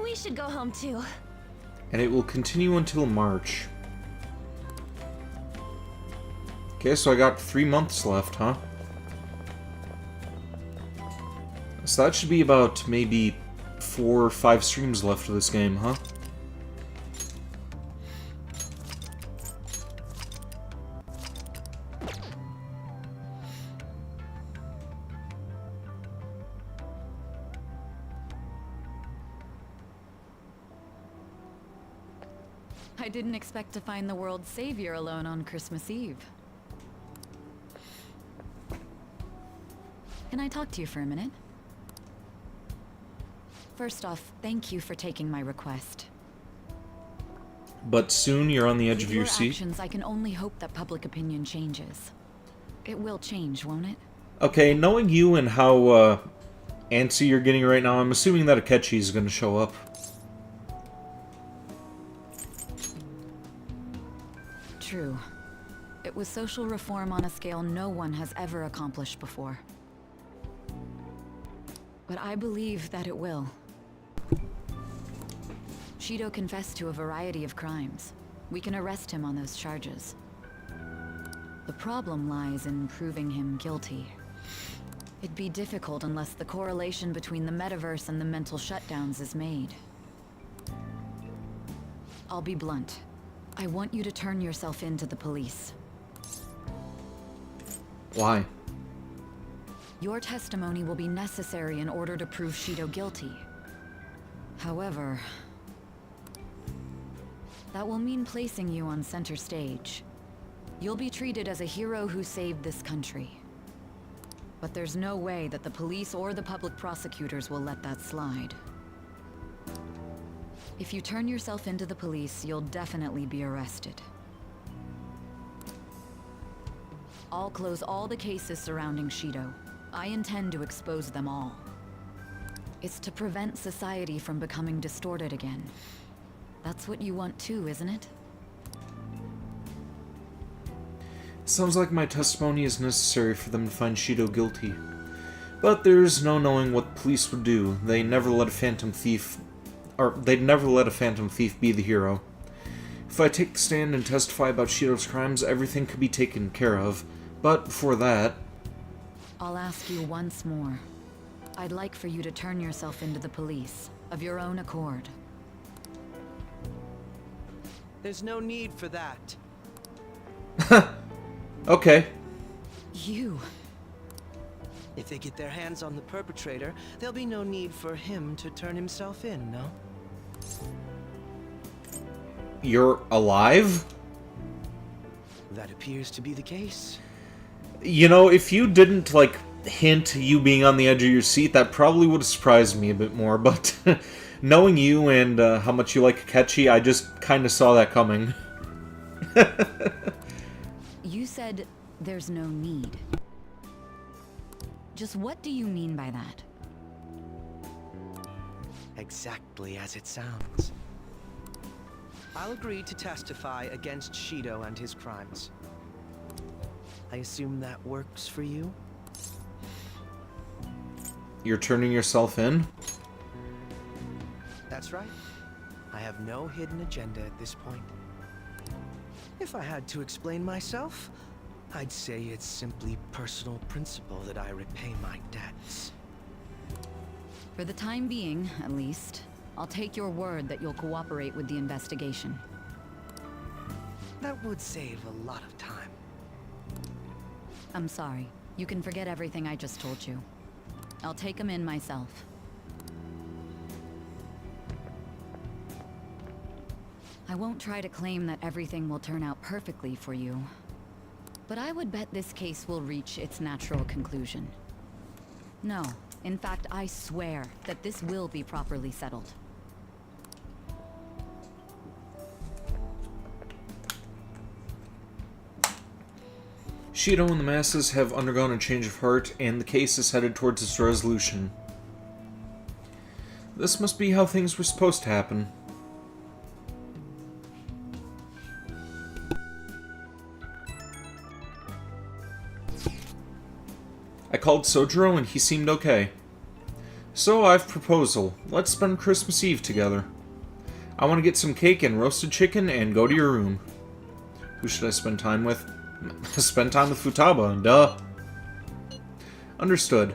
We should go home too. And it will continue until March. Okay, so I got 3 months left, huh? So that should be about maybe 4 or 5 streams left of this game, huh? I didn't expect to find the world's savior alone on Christmas Eve. Can I talk to you for a minute? First off, thank you for taking my request. But soon you're on the edge With of your your seat. actions, I can only hope that public opinion changes. It will change, won't it? Okay, knowing you and how antsy you're getting right now, I'm assuming that Akechi is going to show up. True. It was social reform on a scale no one has ever accomplished before. But I believe that it will. Shido confessed to a variety of crimes. We can arrest him on those charges. The problem lies in proving him guilty. It'd be difficult unless the correlation between the metaverse and the mental shutdowns is made. I'll be blunt. I want you to turn yourself in to the police. Why? Your testimony will be necessary in order to prove Shido guilty. However, that will mean placing you on center stage. You'll be treated as a hero who saved this country. But there's no way that the police or the public prosecutors will let that slide. If you turn yourself into the police, you'll definitely be arrested. I'll close all the cases surrounding Shido. I intend to expose them all. It's to prevent society from becoming distorted again. That's what you want too, isn't it? Sounds like my testimony is necessary for them to find Shido guilty. But there's no knowing what police would do. They'd never let a phantom thief be the hero. If I take the stand and testify about Shido's crimes, everything could be taken care of. But before that... I'll ask you once more. I'd like for you to turn yourself into the police, of your own accord. There's no need for that. Okay. You... If they get their hands on the perpetrator, there'll be no need for him to turn himself in, no? You're alive? That appears to be the case. You know, if you didn't, like, hint you being on the edge of your seat, that probably would have surprised me a bit more, but knowing you and how much you like Akechi, I just kind of saw that coming. You said there's no need. Just what do you mean by that? Exactly as it sounds. I'll agree to testify against Shido and his crimes. I assume that works for you? You're turning yourself in? That's right. I have no hidden agenda at this point. If I had to explain myself, I'd say it's simply personal principle that I repay my debts. For the time being, at least, I'll take your word that you'll cooperate with the investigation. That would save a lot of time. I'm sorry. You can forget everything I just told you. I'll take him in myself. I won't try to claim that everything will turn out perfectly for you. But I would bet this case will reach its natural conclusion. No, in fact, I swear that this will be properly settled. Shido and the masses have undergone a change of heart, and the case is headed towards its resolution. This must be how things were supposed to happen. I called Sojiro and he seemed okay. So I've a proposal. Let's spend Christmas Eve together. I want to get some cake and roasted chicken and go to your room. Who should I spend time with? Spend time with Futaba, duh. Understood.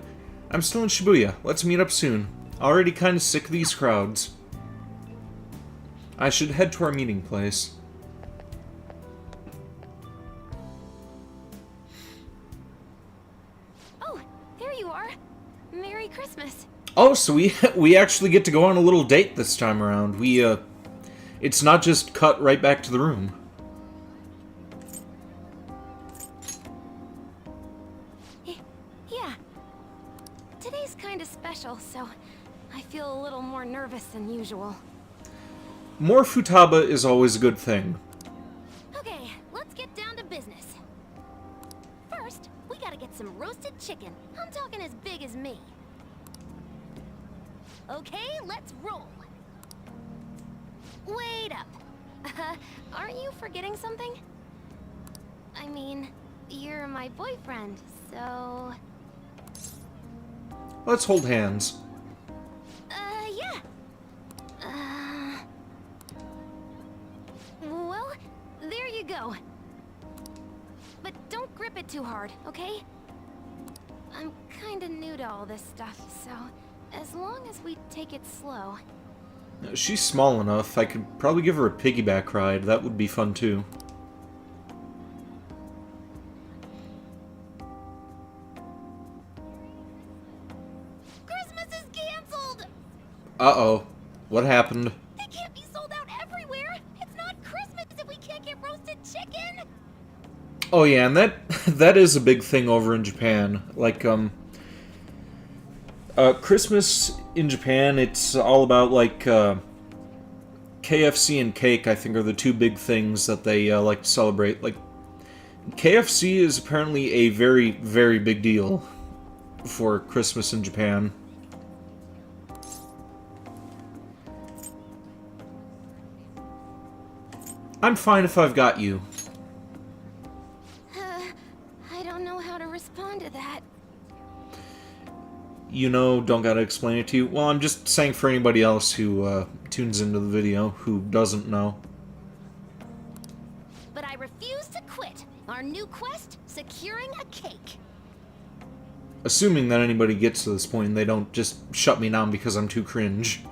I'm still in Shibuya. Let's meet up soon. Already kinda sick of these crowds. I should head to our meeting place. Oh, there you are. Merry Christmas. Oh, so we actually get to go on a little date this time around. It's not just cut right back to the room. Yeah. Today's kind of special, so I feel a little more nervous than usual. More Futaba is always a good thing. Okay, let's get down to business. First, we gotta get some roasted chicken. I'm talking as big as me. Okay, let's roll. Wait up. Aren't you forgetting something? I mean, you're my boyfriend, so... Let's hold hands. Yeah. Well, there you go. But don't grip it too hard, okay? I'm kinda new to all this stuff, so as long as we take it slow. She's small enough, I could probably give her a piggyback ride. That would be fun too. Christmas is canceled! Uh-oh. What happened? They can't be sold out everywhere! It's not Christmas if we can't get roasted chicken! Oh yeah, and that is a big thing over in Japan. Like, Christmas in Japan, it's all about, like, KFC and cake, I think, are the two big things that they like to celebrate. Like, KFC is apparently a very, very big deal for Christmas in Japan. I'm fine if I've got you. I don't know how to respond to that. You know, don't gotta explain it to you. Well, I'm just saying for anybody else who tunes into the video who doesn't know. Choose to quit. Our new quest, securing a cake. Assuming that anybody gets to this point and they don't just shut me down because I'm too cringe.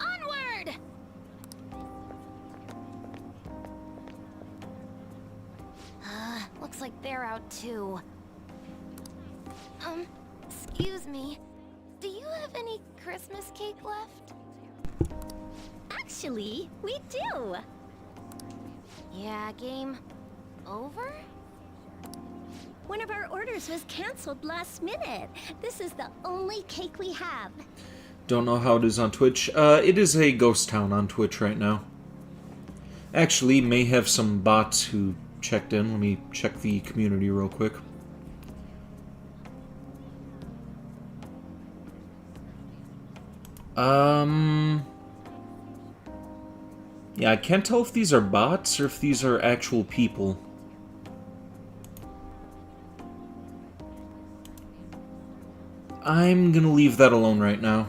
Onward! Looks like they're out too. Excuse me. Do you have any Christmas cake left? Actually, we do. Yeah, game over? One of our orders was canceled last minute. This is the only cake we have. Don't know how it is on Twitch. It is a ghost town on Twitch right now. Actually, may have some bots who checked in. Let me check the community real quick. Yeah, I can't tell if these are bots or if these are actual people. I'm gonna leave that alone right now.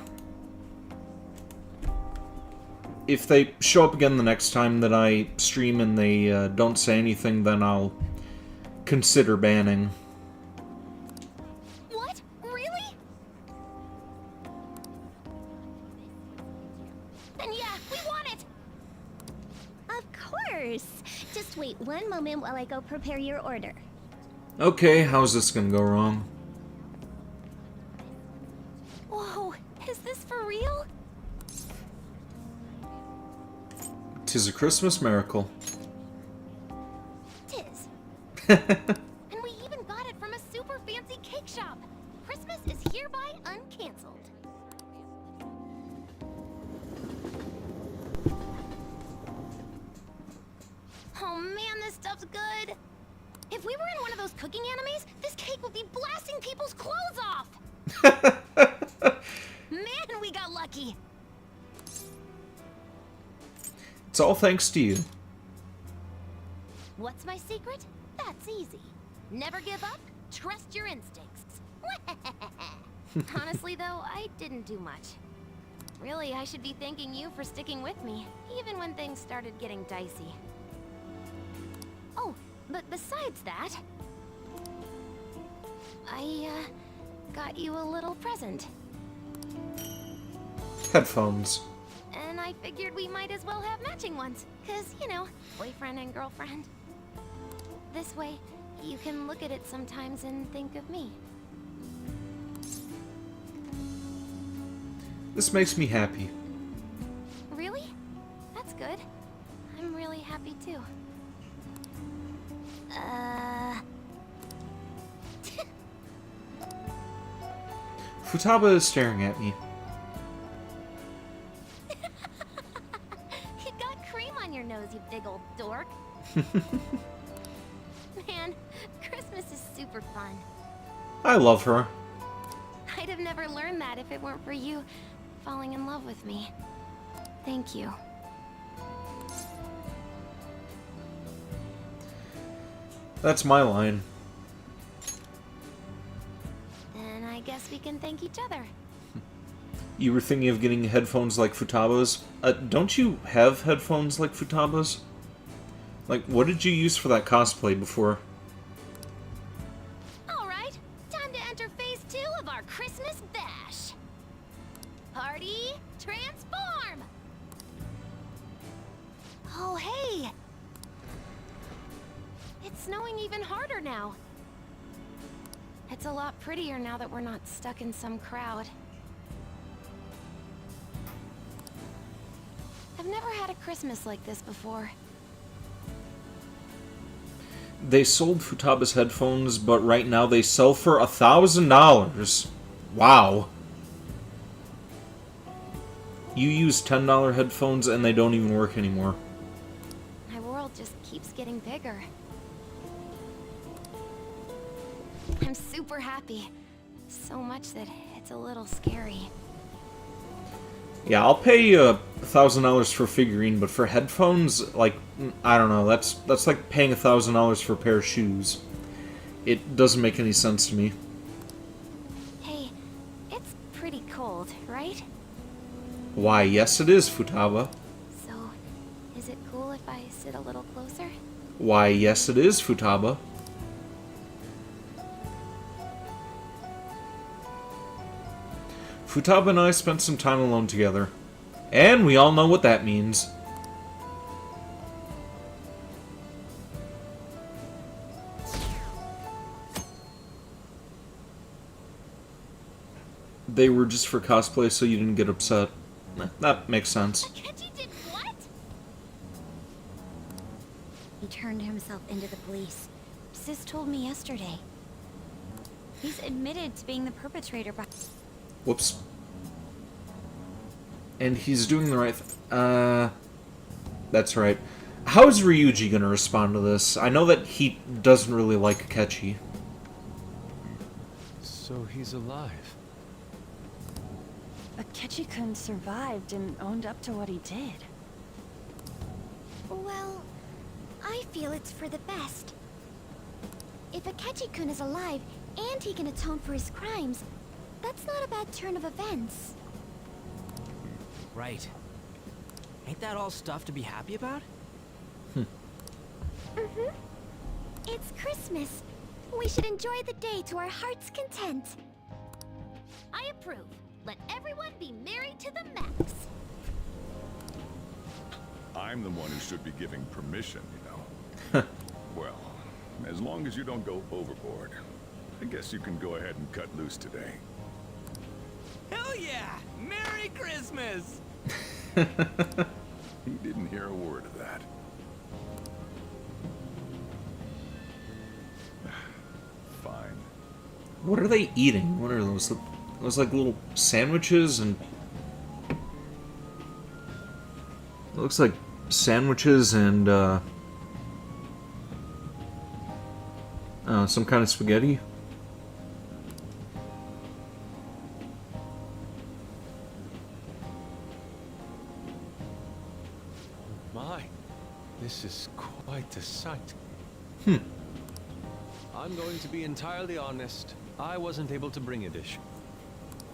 If they show up again the next time that I stream and they don't say anything, then I'll consider banning. What? Really? Then yeah, we want it! Of course! Just wait one moment while I go prepare your order. Okay, how's this gonna go wrong? Whoa, is this for real? 'Tis a Christmas miracle. Tis. And we even got it from a super fancy cake shop. Christmas is hereby uncancelled. Oh man, this stuff's good. If we were in one of those cooking animes, this cake would be blasting people's clothes off. Man, we got lucky. It's all thanks to you. What's my secret? That's easy. Never give up, trust your instincts. Honestly though, I didn't do much. Really, I should be thanking you for sticking with me, even when things started getting dicey. Oh, but besides that, I, got you a little present. Headphones. And I figured we might as well have matching ones, 'cause, you know, boyfriend and girlfriend. This way, you can look at it sometimes and think of me. This makes me happy. Really? That's good. I'm really happy too. Futaba is staring at me. You got cream on your nose, you big old dork. Man, Christmas is super fun. I love her. I'd have never learned that if it weren't for you falling in love with me. Thank you. That's my line. Then I guess we can thank each other. You were thinking of getting headphones like Futaba's? Don't you have headphones like Futaba's? Like, what did you use for that cosplay before? Alright, time to enter phase 2 of our Christmas bash. Party transform! Oh, hey! It's snowing even harder now. It's a lot prettier now that we're not stuck in some crowd. I've never had a Christmas like this before. They sold Futaba's headphones, but right now they sell for $1,000. Wow. You use $10 headphones and they don't even work anymore. My world just keeps getting bigger. I'm super happy. So much that it's a little scary. Yeah, I'll pay $1,000 for a figurine, but for headphones, like, I don't know, that's like paying $1,000 for a pair of shoes. It doesn't make any sense to me. Hey, it's pretty cold, right? Why, yes it is, Futaba. So, is it cool if I sit a little closer? Why, yes it is, Futaba. Futaba and I spent some time alone together. And we all know what that means. They were just for cosplay so you didn't get upset. That makes sense. Akechi did what? He turned himself into the police. Sis told me yesterday. He's admitted to being the perpetrator by... Whoops. And he's doing the right thing. That's right. How is Ryuji gonna respond to this? I know that he doesn't really like Akechi. So he's alive. Akechi-kun survived and owned up to what he did. Well, I feel it's for the best. If Akechi-kun is alive and he can atone for his crimes, that's not a bad turn of events. Right. Ain't that all stuff to be happy about? It's Christmas. We should enjoy the day to our heart's content. I approve. Let everyone be merry to the max. I'm the one who should be giving permission, you know. Well, as long as you don't go overboard, I guess you can go ahead and cut loose today. Hell yeah! Merry Christmas! He didn't hear a word of that. Fine. What are they eating? What are those? Those like little sandwiches and... It looks like sandwiches and, some kind of spaghetti. My, this is quite the sight. I'm going to be entirely honest. I wasn't able to bring a dish.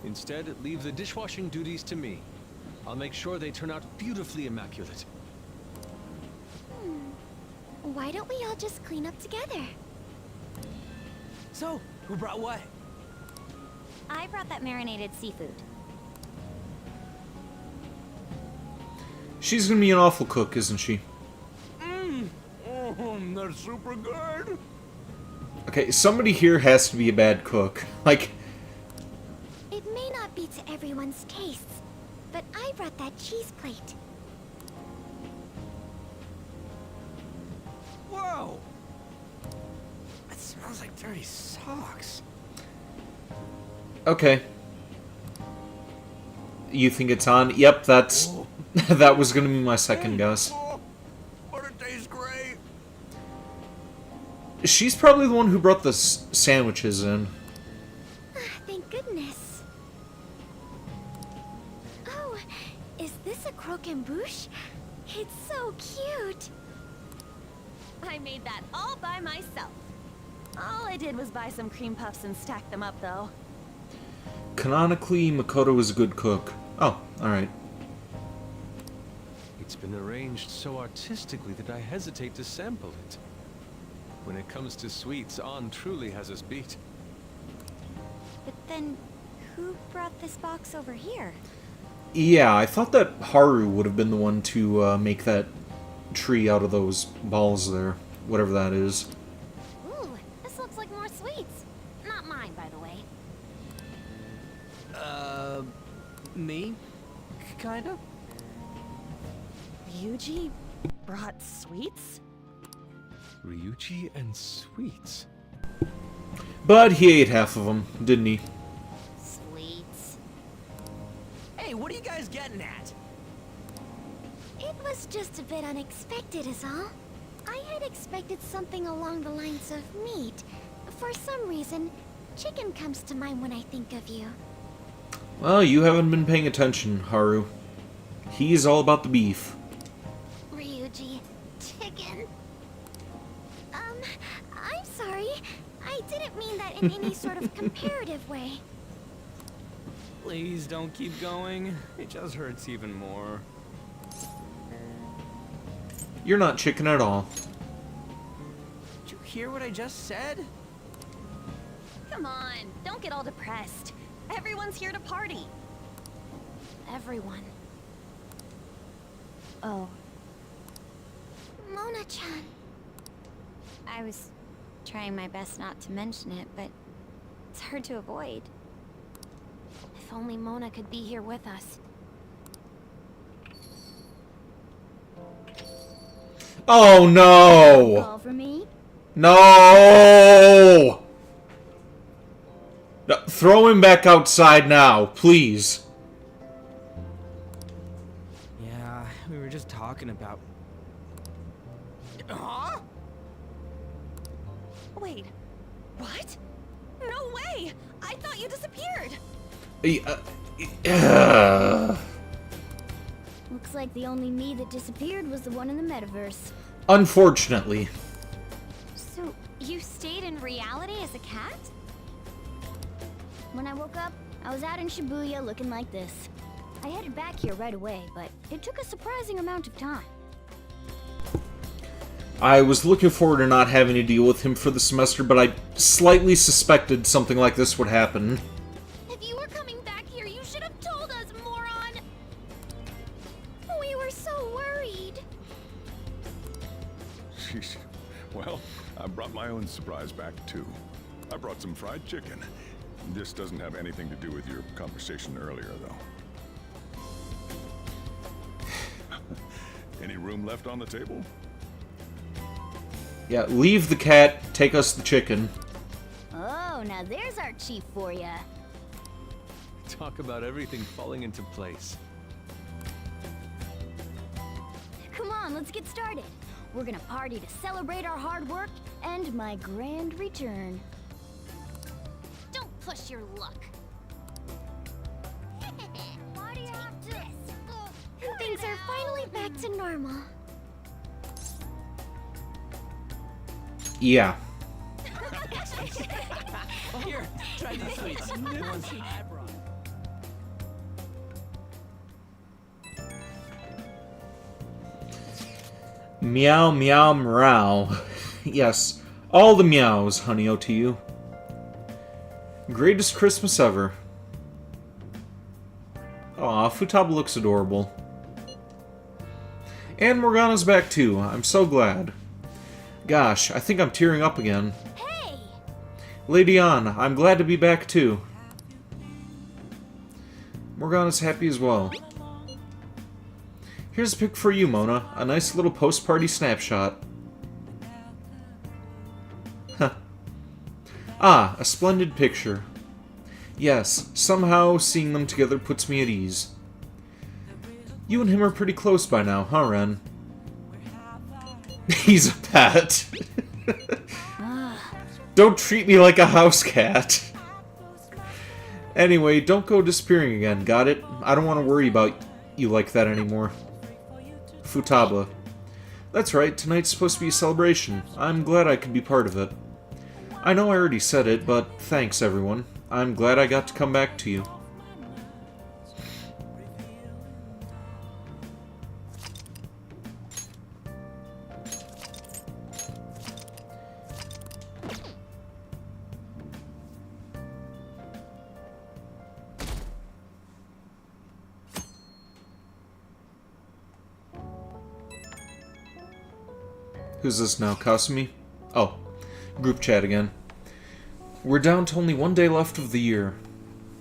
Instead, leave the dishwashing duties to me. I'll make sure they turn out beautifully immaculate. Why don't we all just clean up together? So, who brought what? I brought that marinated seafood. She's gonna be an awful cook, isn't she? That's super good. Okay, somebody here has to be a bad cook. Like... It may not be to everyone's tastes, but I brought that cheese plate. Whoa! That smells like dirty socks. Okay. You think it's on? Yep, that's... that was gonna be my second guess. But it tastes great. She's probably the one who brought the sandwiches in. Thank goodness. Oh, is this a croquembouche? It's so cute. I made that all by myself. All I did was buy some cream puffs and stack them up, though. Canonically, Makoto is a good cook. Oh, alright. It's been arranged so artistically that I hesitate to sample it. When it comes to sweets, An truly has us beat. But then, who brought this box over here? Yeah, I thought that Haru would have been the one to make that tree out of those balls there. Whatever that is. Ooh, this looks like more sweets. Not mine, by the way. Me? Kinda? Ryuji brought sweets? Ryuji and sweets. But he ate half of them, didn't he? Sweets. Hey, what are you guys getting at? It was just a bit unexpected is all. I had expected something along the lines of meat. For some reason, chicken comes to mind when I think of you. Well, you haven't been paying attention, Haru. He's all about the beef. Ryuji, chicken. I'm sorry. I didn't mean that in any sort of comparative way. Please don't keep going. It just hurts even more. You're not chicken at all. Did you hear what I just said? Come on, don't get all depressed. Everyone's here to party. Everyone. Oh. Mona-chan. I was trying my best not to mention it, but it's hard to avoid. If only Mona could be here with us. Oh no! Call for me? No! No! Throw him back outside now, please. Yeah, we were just talking about... Huh? Wait, what? No way! I thought you disappeared! Looks like the only me that disappeared was the one in the metaverse. Unfortunately. So, you stayed in reality as a cat? When I woke up, I was out in Shibuya looking like this. I headed back here right away, but it took a surprising amount of time. I was looking forward to not having to deal with him for the semester, but I slightly suspected something like this would happen. If you were coming back here, you should have told us, moron! We were so worried. Sheesh. Well, I brought my own surprise back, too. I brought some fried chicken. This doesn't have anything to do with your conversation earlier, though. Any room left on the table? Yeah, leave the cat, take us the chicken. Oh, now there's our chief for ya. Talk about everything falling into place. Come on, let's get started. We're gonna party to celebrate our hard work and my grand return. Don't push your luck. Party after things are finally back to normal. Yeah. Here, try these sweets. New ones I brought. Meow, meow, meow. Yes, all the meows, honey, to you. Greatest Christmas ever. Aw, Futaba looks adorable. And Morgana's back too. I'm so glad. Gosh, I think I'm tearing up again. Hey! Lady Ann, I'm glad to be back too. Morgana's happy as well. Here's a pic for you, Mona. A nice little post-party snapshot. Huh. Ah, a splendid picture. Yes, somehow seeing them together puts me at ease. You and him are pretty close by now, huh, Ren? He's a pet. Don't treat me like a house cat. Anyway, don't go disappearing again, got it? I don't want to worry about you like that anymore. Futaba. That's right, tonight's supposed to be a celebration. I'm glad I could be part of it. I know I already said it, but thanks everyone. I'm glad I got to come back to you. Who's this now, Kasumi? Oh, group chat again. We're down to only one day left of the year.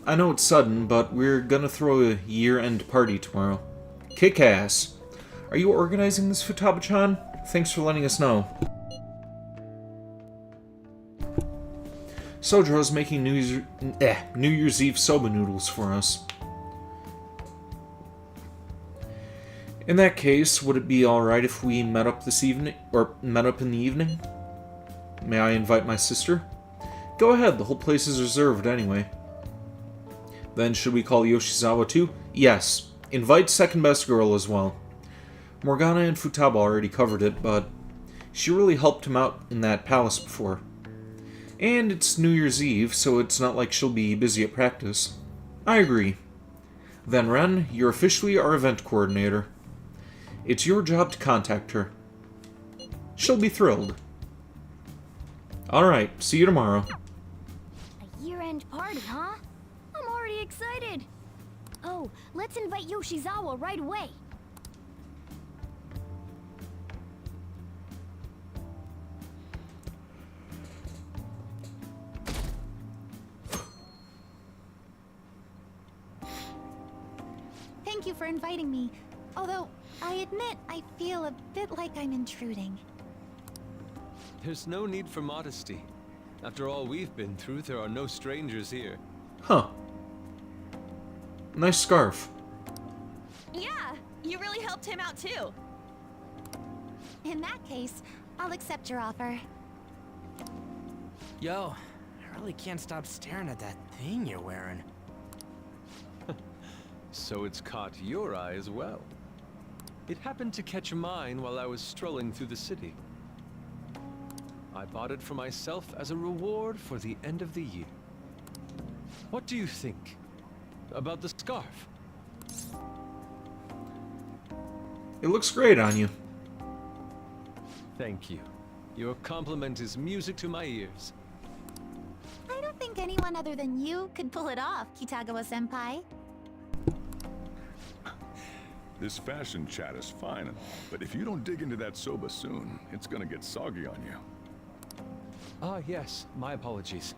I know it's sudden, but we're gonna throw a year-end party tomorrow. Kick ass! Are you organizing this, Futaba-chan? Thanks for letting us know. Sojo's making New Year's Eve soba noodles for us. In that case, would it be alright if we met up this evening, or met up in the evening? May I invite my sister? Go ahead, the whole place is reserved anyway. Then should we call Yoshizawa too? Yes. Invite second best girl as well. Morgana and Futaba already covered it, but she really helped him out in that palace before. And it's New Year's Eve, so it's not like she'll be busy at practice. I agree. Then Ren, you're officially our event coordinator. It's your job to contact her. She'll be thrilled. Alright, see you tomorrow. A year-end party, huh? I'm already excited. Oh, let's invite Yoshizawa right away. Thank you for inviting me. Although, I admit I feel a bit like I'm intruding. There's no need for modesty. After all we've been through, there are no strangers here. Huh. Nice scarf. Yeah, you really helped him out too. In that case, I'll accept your offer. Yo, I really can't stop staring at that thing you're wearing. So it's caught your eye as well. It happened to catch mine while I was strolling through the city. I bought it for myself as a reward for the end of the year. What do you think about the scarf? It looks great on you. Thank you. Your compliment is music to my ears. I don't think anyone other than you could pull it off, Kitagawa-senpai. This fashion chat is fine and all, but if you don't dig into that soba soon, it's gonna get soggy on you. Ah, yes. My apologies.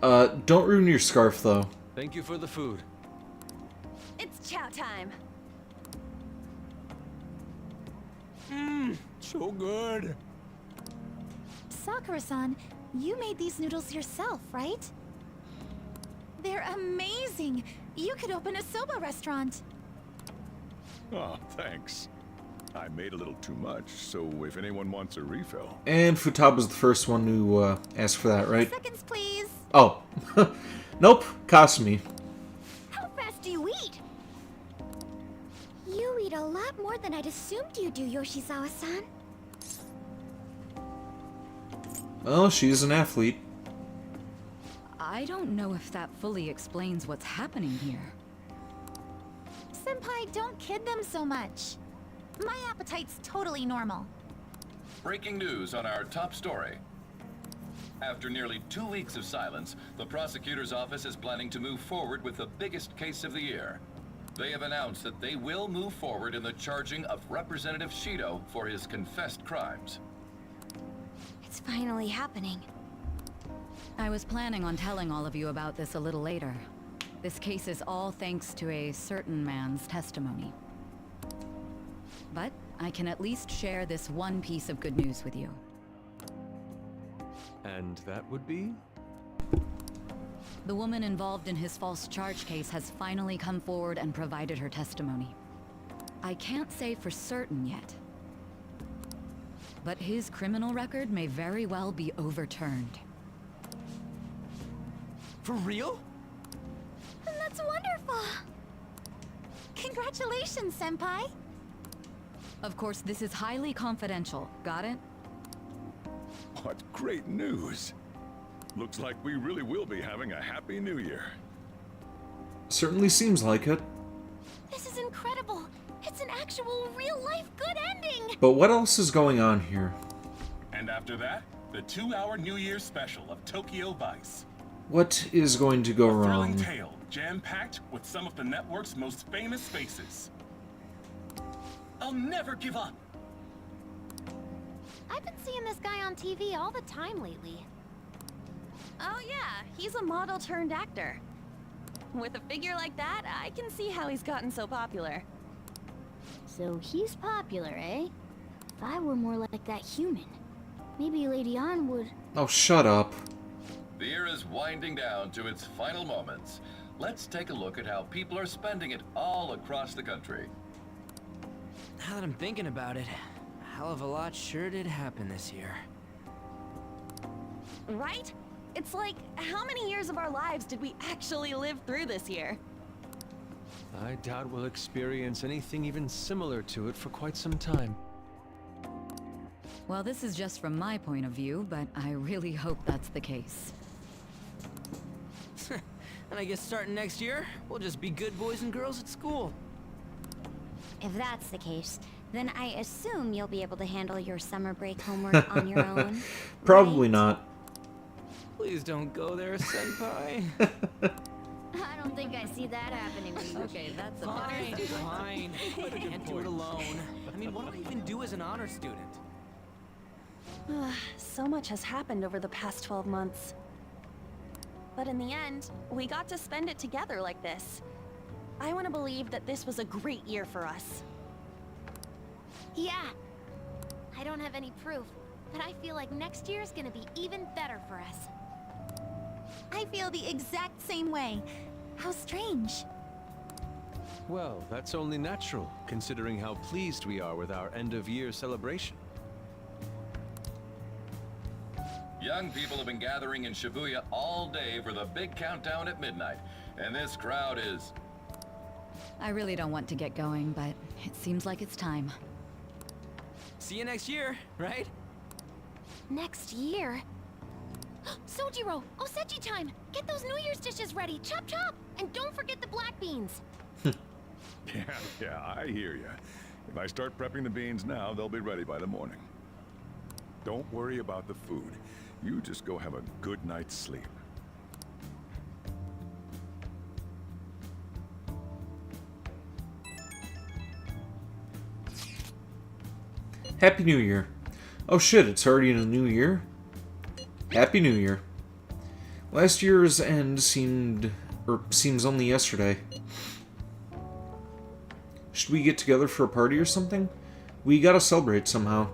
Don't ruin your scarf, though. Thank you for the food. It's chow time. So good. Sakura-san, you made these noodles yourself, right? They're amazing! You could open a soba restaurant. Oh, thanks. I made a little too much, so if anyone wants a refill... And Futaba's the first one to ask for that, right? Seconds, please. Oh. Nope. Kasumi. How fast do you eat? You eat a lot more than I'd assumed you do, Yoshizawa-san. Well, she's an athlete. I don't know if that fully explains what's happening here. Senpai, don't kid them so much. My appetite's totally normal. Breaking news on our top story. After nearly 2 weeks of silence, the prosecutor's office is planning to move forward with the biggest case of the year. They have announced that they will move forward in the charging of Representative Shido for his confessed crimes. It's finally happening. I was planning on telling all of you about this a little later. This case is all thanks to a certain man's testimony. But I can at least share this one piece of good news with you. And that would be? The woman involved in his false charge case has finally come forward and provided her testimony. I can't say for certain yet, but his criminal record may very well be overturned. For real? That's wonderful! Congratulations, Senpai! Of course, this is highly confidential. Got it? What great news! Looks like we really will be having a happy new year. Certainly seems like it. This is incredible! It's an actual, real-life good ending! But what else is going on here? And after that, the 2-hour New Year's special of Tokyo Vice. What is going to go A thrilling wrong? tale, jam-packed with some of the network's most famous faces. I'll never give up! I've been seeing this guy on TV all the time lately. Oh yeah, he's a model turned actor. With a figure like that, I can see how he's gotten so popular. So he's popular, eh? If I were more like that human, maybe Lady Ann would... Oh, shut up. The year is winding down to its final moments. Let's take a look at how people are spending it all across the country. Now that I'm thinking about it, a hell of a lot sure did happen this year. Right? It's like, how many years of our lives did we actually live through this year? I doubt we'll experience anything even similar to it for quite some time. Well, this is just from my point of view, but I really hope that's the case. And I guess starting next year, we'll just be good boys and girls at school. If that's the case, Then I assume you'll be able to handle your summer break homework on your own. Probably not. Please don't go there, Senpai. I don't think I see that happening. Okay, that's fine. Can't do it alone. I mean, what do I even do as an honor student? So much has happened over the past 12 months. But in the end, we got to spend it together like this. I want to believe that this was a great year for us. Yeah. I don't have any proof, but I feel like next year's gonna be even better for us. I feel the exact same way. How strange. Well, that's only natural, considering how pleased we are with our end-of-year celebration. Young people have been gathering in Shibuya all day for the big countdown at midnight, and this crowd is... I really don't want to get going, but it seems like it's time. See you next year, right? Next year? Sojiro! Osechi time! Get those New Year's dishes ready! Chop chop! And don't forget the black beans! Yeah, I hear ya. If I start prepping the beans now, they'll be ready by the morning. Don't worry about the food. You just go have a good night's sleep. Happy New Year. Oh shit, it's already in a new year? Happy New Year. Last year's end seems only yesterday. Should we get together for a party or something? We gotta celebrate somehow.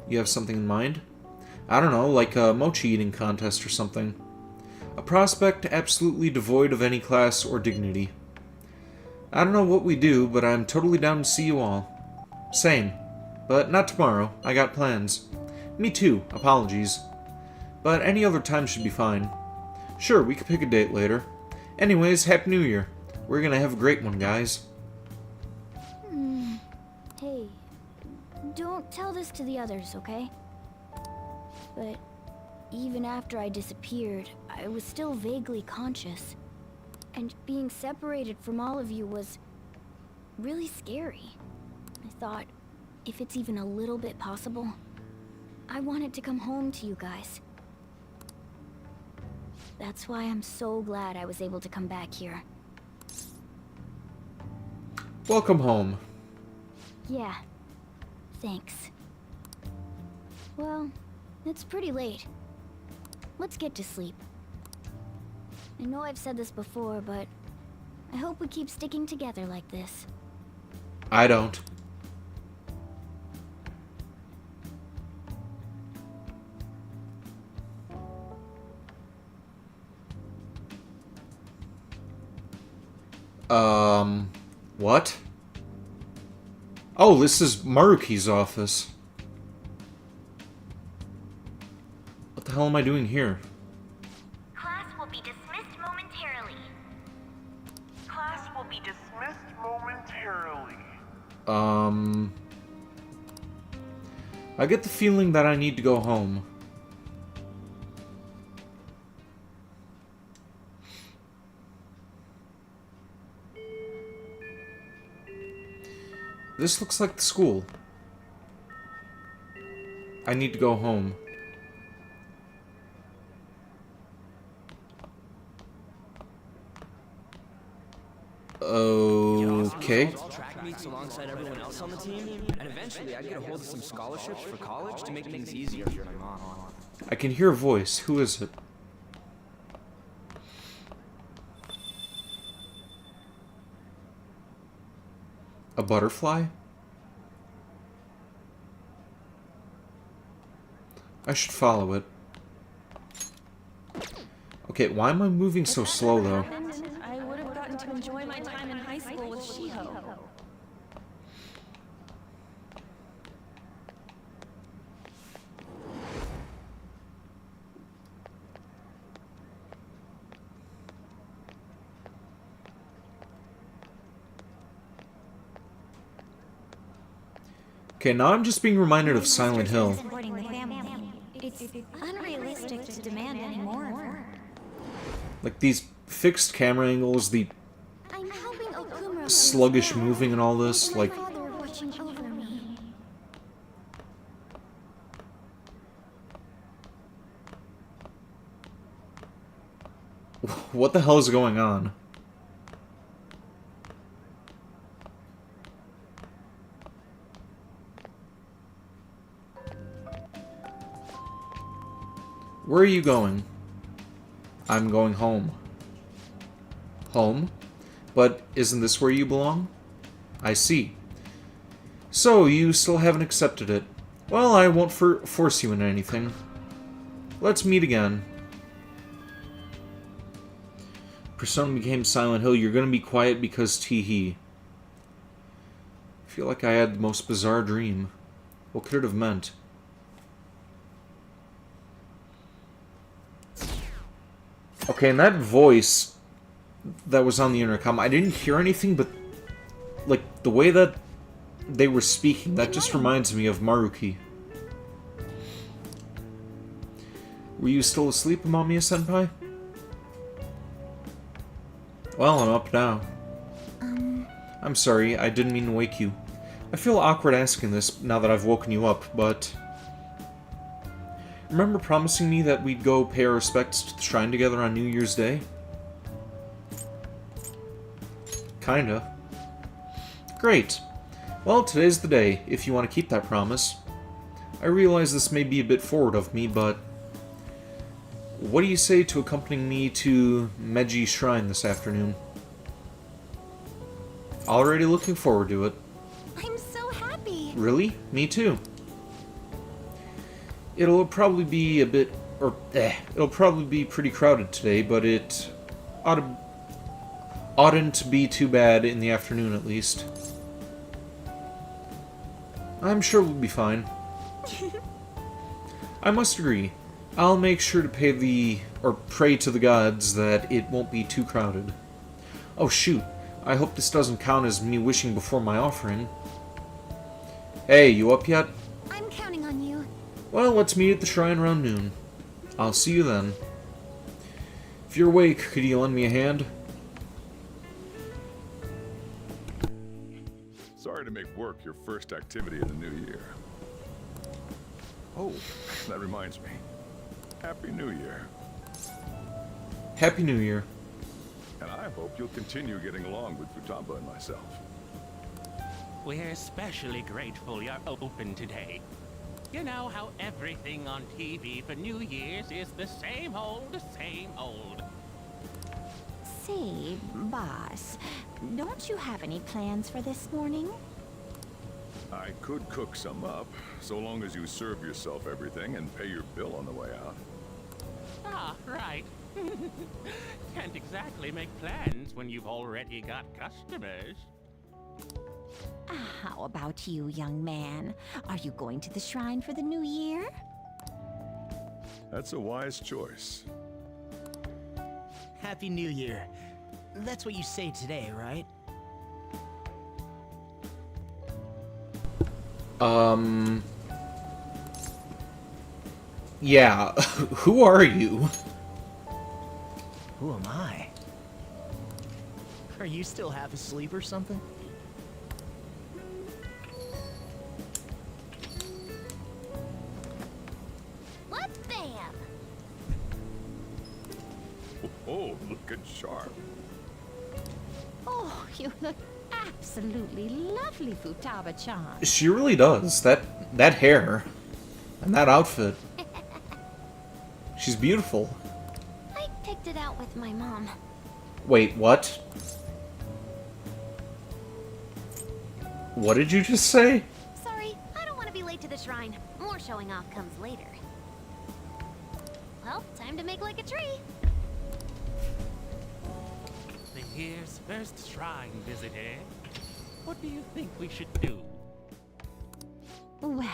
You have something in mind? I don't know, like a mochi eating contest or something. A prospect absolutely devoid of any class or dignity. I don't know what we do, but I'm totally down to see you all. Same. But not tomorrow. I got plans. Me too. Apologies. But any other time should be fine. Sure, we could pick a date later. Anyways, Happy New Year. We're gonna have a great one, guys. Hey, don't tell this to the others, okay? But even after I disappeared, I was still vaguely conscious. And being separated from all of you was really scary. I thought, if it's even a little bit possible, I wanted to come home to you guys. That's why I'm so glad I was able to come back here. Welcome home. Yeah, thanks. Well, it's pretty late. Let's get to sleep. I know I've said this before, but I hope we keep sticking together like this. I don't. What? Oh, this is Maruki's office. What the hell am I doing here? Class will be dismissed momentarily. Class will be dismissed momentarily. I get the feeling that I need to go home. This looks like the school. I need to go home. Okay. Track meets alongside everyone else on the team, and eventually I'd get a hold of some scholarships for college to make things easier for my mom. I can hear a voice. Who is it? A butterfly? I should follow it. Okay, why am I moving so slow though? I would have gotten to enjoy my time in high school with Shiho. Okay, now I'm just being reminded of Silent Hill. Supporting the family. It's unrealistic to demand any more of her. Like these fixed camera angles, the I'm helping Okumura sluggish moving and all this, like... father watching over me. What the hell is going on? Where are you going? I'm going home. Home? But isn't this where you belong? I see. So, you still haven't accepted it. Well, I won't force you into anything. Let's meet again. Persona became Silent Hill. You're gonna be quiet because teehee. I feel like I had the most bizarre dream. What could it have meant? Okay, and that voice that was on the intercom, I didn't hear anything, but like the way that they were speaking, that just reminds me of Maruki. Were you still asleep, Amamiya-senpai? Well, I'm up now. I'm sorry, I didn't mean to wake you. I feel awkward asking this now that I've woken you up, but... Remember promising me that we'd go pay our respects to the shrine together on New Year's Day? Kinda. Great. Well, today's the day, if you want to keep that promise. I realize this may be a bit forward of me, but... What do you say to accompanying me to Meiji Shrine this afternoon? Already looking forward to it. I'm so happy. Really? Me too. It'll probably be a bit... it'll probably be pretty crowded today, but it oughtn't be too bad in the afternoon, at least. I'm sure we'll be fine. I must agree. I'll make sure to pray to the gods that it won't be too crowded. Oh shoot, I hope this doesn't count as me wishing before my offering. Hey, you up yet? I'm counting on you. Well, let's meet at the shrine around noon. I'll see you then. If you're awake, could you lend me a hand? Sorry to make work your first activity of the new year. Oh, that reminds me. Happy New Year. Happy New Year. And I hope you'll continue getting along with Futaba and myself. We're especially grateful you're open today. You know how everything on TV for New Year's is the same old, same old. Say, boss, don't you have any plans for this morning? I could cook some up, so long as you serve yourself everything and pay your bill on the way out. Ah, right. Can't exactly make plans when you've already got customers. How about you, young man? Are you going to the shrine for the new year? That's a wise choice. Happy New Year. That's what you say today, right? Yeah, who are you? Who am I? Are you still half asleep or something? What bam? Oh, looking sharp. Oh, you look absolutely lovely, Futaba-chan. She really does. That hair. And that outfit. She's beautiful. I picked it out with my mom. Wait, what? What did you just say? Sorry, I don't want to be late to the shrine. More showing off comes later. Well, time to make like a tree. The year's first shrine visit, eh? What do you think we should do? Well,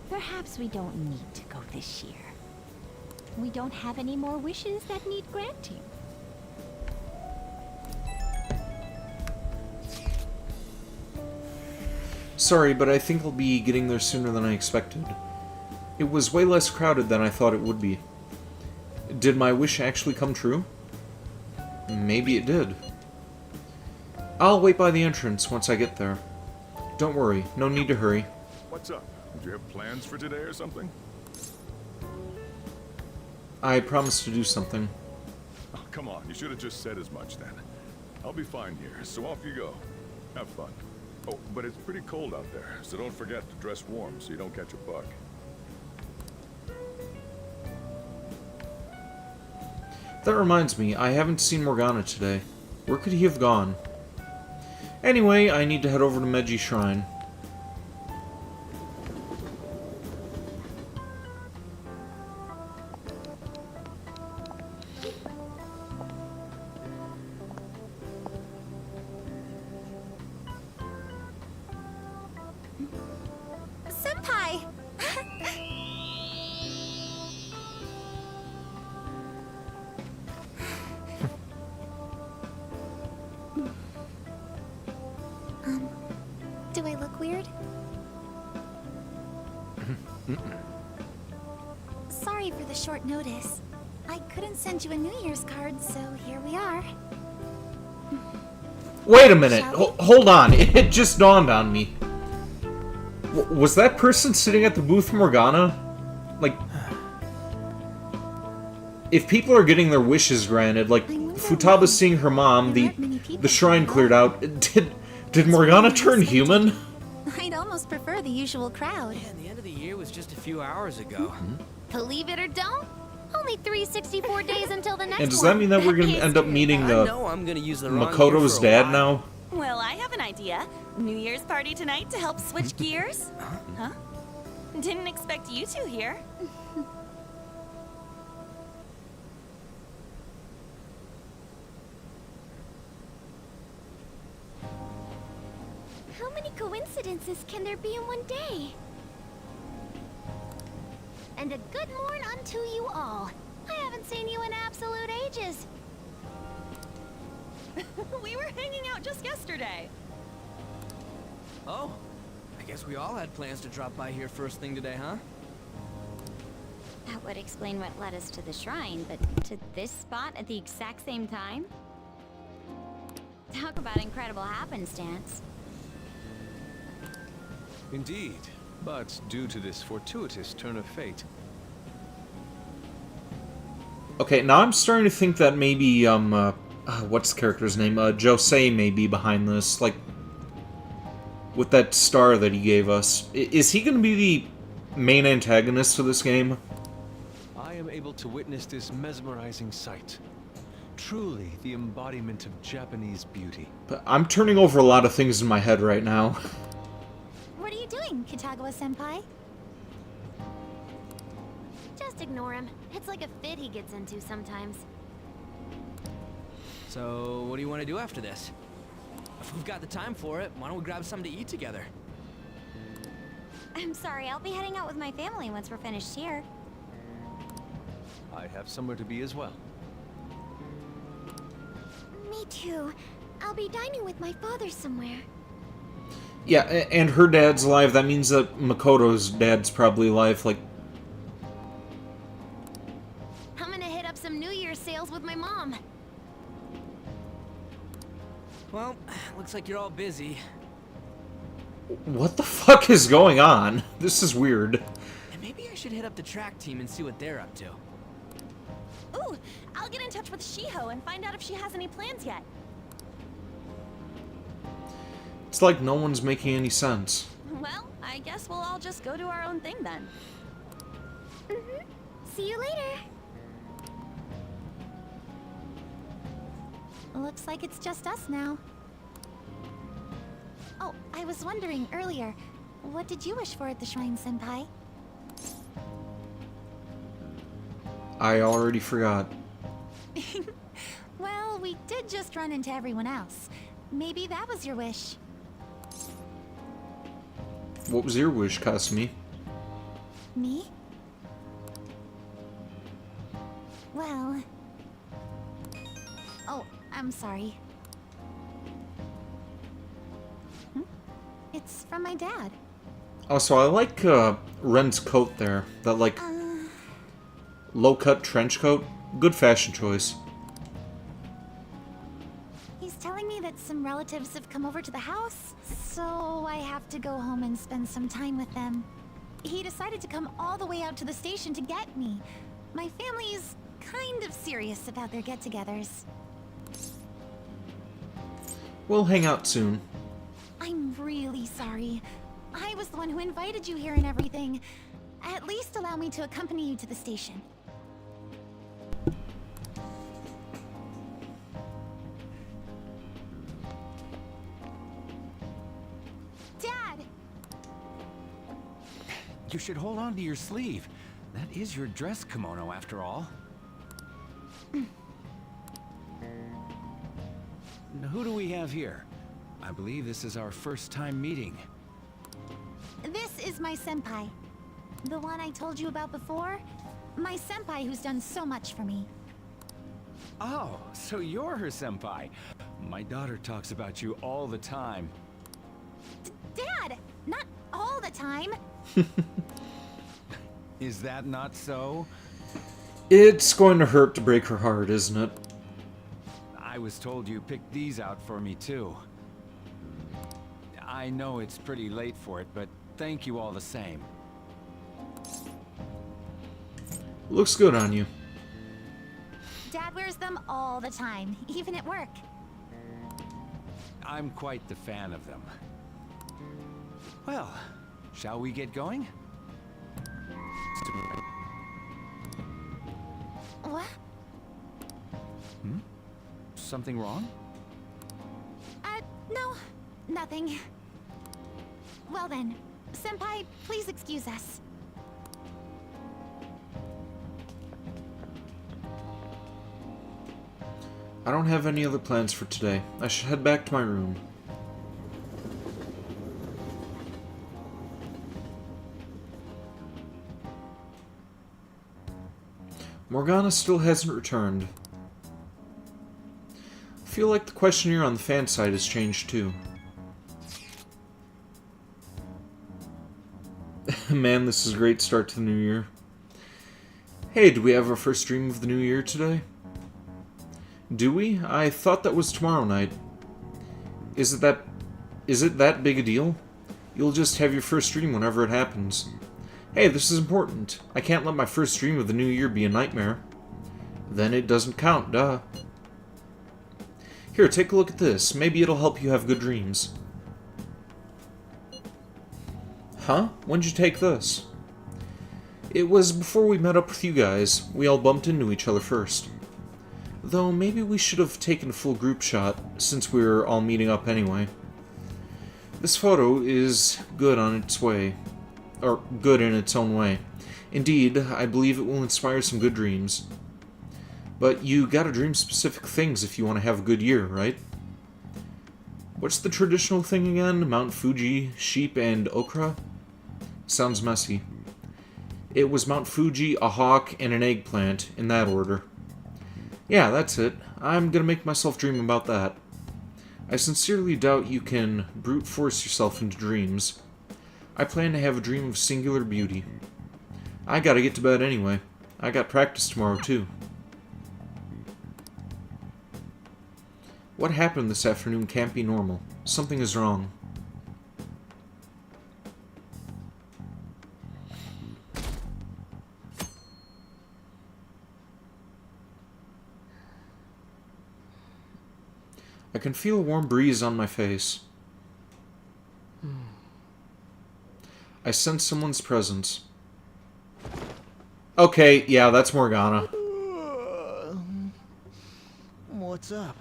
perhaps we don't need to go this year. We don't have any more wishes that need granting. Sorry, but I think I'll be getting there sooner than I expected. It was way less crowded than I thought it would be. Did my wish actually come true? Maybe it did. I'll wait by the entrance once I get there. Don't worry, no need to hurry. What's up? Do you have plans for today or something? I promised to do something. Oh, come on, you should have just said as much then. I'll be fine here, so off you go. Have fun. Oh, but it's pretty cold out there, so don't forget to dress warm so you don't catch a bug. That reminds me, I haven't seen Morgana today. Where could he have gone? Anyway, I need to head over to Meiji Shrine. Senpai! Do I look weird? Sorry for the short notice. I couldn't send you a New Year's card, so here we are. Wait a minute! Hold on, it just dawned on me. Was that person sitting at the booth Morgana? Like, if people are getting their wishes granted, like Futaba's seeing her mom, the shrine cleared out. Did Morgana turn human? I'd almost prefer the usual crowd. Man, the end of the year was just a few hours ago. Believe it or don't, only 364 days until the next one. And does that mean that we're gonna end up meeting Makoto's dad now? Well, I have an idea. New Year's party tonight to help switch gears? Huh? Didn't expect you two here. How many coincidences can there be in one day? And a good morn unto you all. I haven't seen you in absolute ages. We were hanging out just yesterday. Oh, I guess we all had plans to drop by here first thing today, huh? That would explain what led us to the shrine, but to this spot at the exact same time? Talk about incredible happenstance. Indeed, but due to this fortuitous turn of fate. Okay, now I'm starting to think that maybe, what's the character's name? Josei may be behind this, like, with that star that he gave us. Is he going to be the main antagonist for this game? I am able to witness this mesmerizing sight. Truly the embodiment of Japanese beauty. But I'm turning over a lot of things in my head right now. What are you doing, Kitagawa-senpai? Just ignore him. It's like a fit he gets into sometimes. So, what do you want to do after this? If we've got the time for it, why don't we grab something to eat together? I'm sorry, I'll be heading out with my family once we're finished here. I have somewhere to be as well. Me too. I'll be dining with my father somewhere. Yeah, and her dad's alive. That means that Makoto's dad's probably alive. Like, I'm gonna hit up some New Year's sales with my mom. Well, looks like you're all busy. what the fuck is going on? This is weird. And maybe I should hit up the track team and see what they're up to. Ooh, I'll get in touch with Shiho and find out if she has any plans yet. It's like no one's making any sense. Well, I guess we'll all just go do our own thing then. See you later. Looks like it's just us now. Oh, I was wondering earlier, what did you wish for at the shrine, senpai? I already forgot. Well, we did just run into everyone else. Maybe that was your wish. What was your wish, Kasumi? Me? Well... Oh, I'm sorry. It's from my dad. Oh, so I like Ren's coat there. That, like, low-cut trench coat. Good fashion choice. He's telling me that some relatives have come over to the house, so I have to go home and spend some time with them. He decided to come all the way out to the station to get me. My family's kind of serious about their get-togethers. We'll hang out soon. I'm really sorry. I was the one who invited you here and everything. At least allow me to accompany you to the station. Dad! You should hold on to your sleeve. That is your dress kimono, after all. Now, who do we have here? I believe this is our first time meeting. This is my senpai. The one I told you about before? My senpai who's done so much for me. Oh, so you're her senpai. My daughter talks about you all the time. Dad! Not all the time! Is that not so? It's going to hurt to break her heart, isn't it? I was told you picked these out for me, too. I know it's pretty late for it, but thank you all the same. Looks good on you. Dad wears them all the time, even at work. I'm quite the fan of them. Well, shall we get going? What? Hmm? Something wrong? No, nothing. Well then, senpai, please excuse us. I don't have any other plans for today. I should head back to my room. Morgana still hasn't returned. I feel like the questionnaire on the fan site has changed too. Man, this is a great start to the new year. Hey, do we have our first stream of the new year today? Do we? I thought that was tomorrow night. Is it that big a deal? You'll just have your first stream whenever it happens. Hey, this is important. I can't let my first stream of the new year be a nightmare. Then it doesn't count, duh. Here, take a look at this. Maybe it'll help you have good dreams. Huh? When'd you take this? It was before we met up with you guys. We all bumped into each other first. Though maybe we should have taken a full group shot, since we were all meeting up anyway. This photo is good on its way. Or good in its own way. Indeed, I believe it will inspire some good dreams. But you gotta dream specific things if you want to have a good year, right? What's the traditional thing again? Mount Fuji, sheep, and okra? Sounds messy. It was Mount Fuji, a hawk, and an eggplant, in that order. Yeah, that's it. I'm gonna make myself dream about that. I sincerely doubt you can brute force yourself into dreams. I plan to have a dream of singular beauty. I gotta get to bed anyway. I got practice tomorrow, too. What happened this afternoon can't be normal. Something is wrong. I can feel a warm breeze on my face. I sense someone's presence. Okay, yeah, that's Morgana. What's up?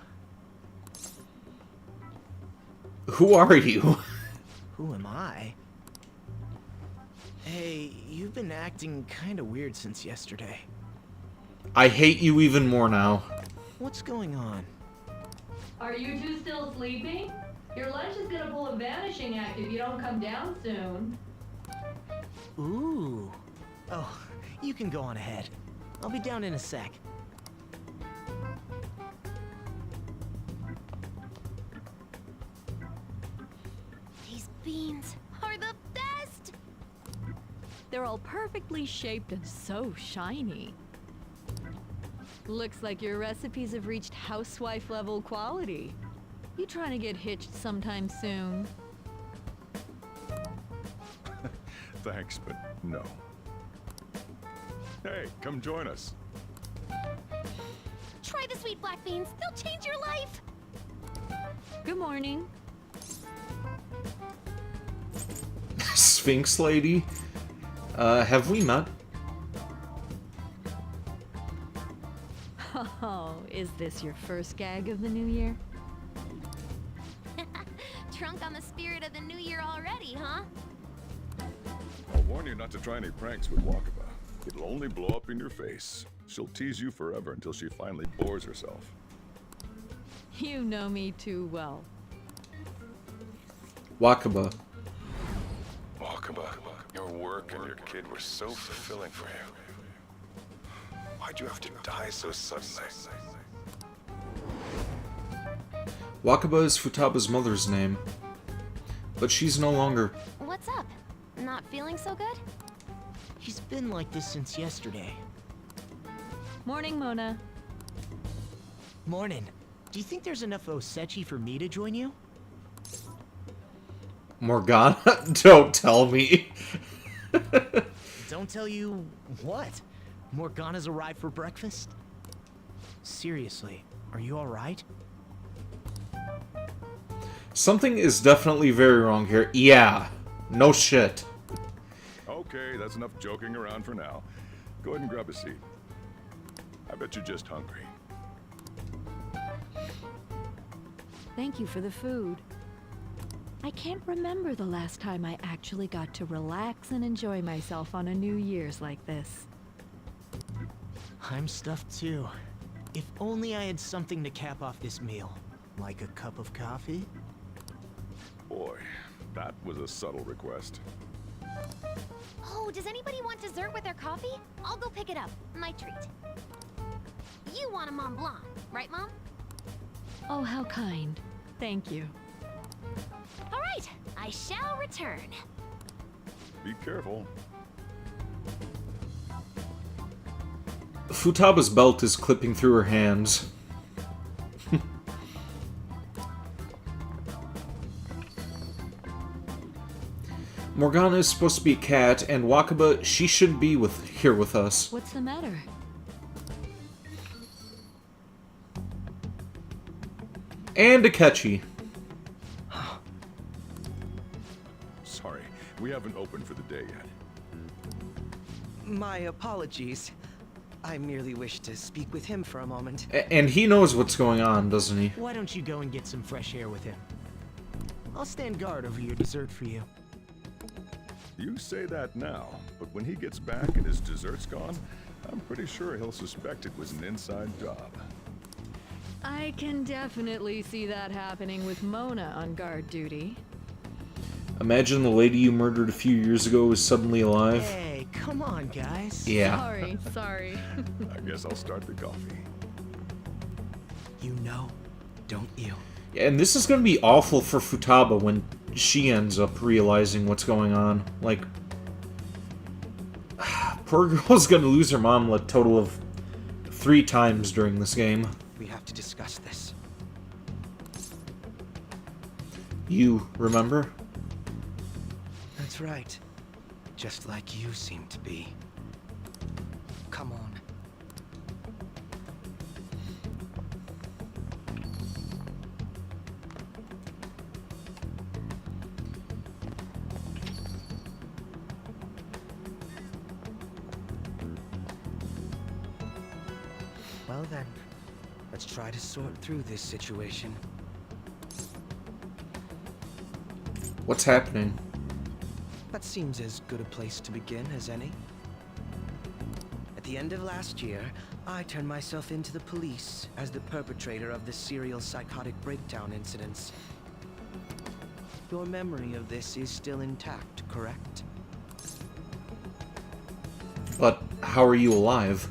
Who are you? Who am I? Hey, you've been acting kinda weird since yesterday. I hate you even more now. What's going on? Are you two still sleeping? Your lunch is gonna pull a vanishing act if you don't come down soon. Ooh. Oh, you can go on ahead. I'll be down in a sec. These beans are the best! They're all perfectly shaped and so shiny. Looks like your recipes have reached housewife level quality. You trying to get hitched sometime soon? Thanks, but no. Hey, come join us. Try the sweet black beans. They'll change your life. Good morning. Sphinx lady? Have we met? Oh, is this your first gag of the new year? Drunk on the spirit of the new year already, huh? I'll warn you not to try any pranks with Wakaba. It'll only blow up in your face. She'll tease you forever until she finally bores herself. You know me too well. Wakaba. Wakaba, your work and your kid were so fulfilling for you. Why'd you have to die so suddenly? Wakaba is Futaba's mother's name, but she's no longer. What's up? Not feeling so good? He's been like this since yesterday. Morning, Mona. Morning. Do you think there's enough Osechi for me to join you? Morgana? Don't tell me. Don't tell you what? Morgana's arrived for breakfast? Seriously, are you alright? Something is definitely very wrong here. Yeah. No shit. Okay, that's enough joking around for now. Go ahead and grab a seat. I bet you're just hungry. Thank you for the food. I can't remember the last time I actually got to relax and enjoy myself on a New Year's like this. I'm stuffed too. If only I had something to cap off this meal. Like a cup of coffee? Boy, that was a subtle request. Oh, does anybody want dessert with their coffee? I'll go pick it up. My treat. You want a Mont Blanc, right, Mom? Oh, how kind. Thank you. All right, I shall return. Be careful. Futaba's belt is clipping through her hands. Morgana is supposed to be a cat, and Wakaba, she should be here with us. What's the matter? And Akechi. Sorry, we haven't opened for the day yet. My apologies. I merely wish to speak with him for a moment. And he knows what's going on, doesn't he? Why don't you go and get some fresh air with him? I'll stand guard over your dessert for you. You say that now, but when he gets back and his dessert's gone, I'm pretty sure he'll suspect it was an inside job. I can definitely see that happening with Mona on guard duty. Imagine the lady you murdered a few years ago is suddenly alive. Hey, come on, guys. Yeah. Sorry. I guess I'll start the coffee. You know, don't you? And this is going to be awful for Futaba when she ends up realizing what's going on. Like, poor girl's going to lose her mom a total of 3 times during this game. We have to discuss this. You remember? That's right. Just like you seem to be. Come on. Well then, let's try to sort through this situation. What's happening? That seems as good a place to begin as any. At the end of last year, I turned myself into the police as the perpetrator of the serial psychotic breakdown incidents. Your memory of this is still intact, correct? But how are you alive?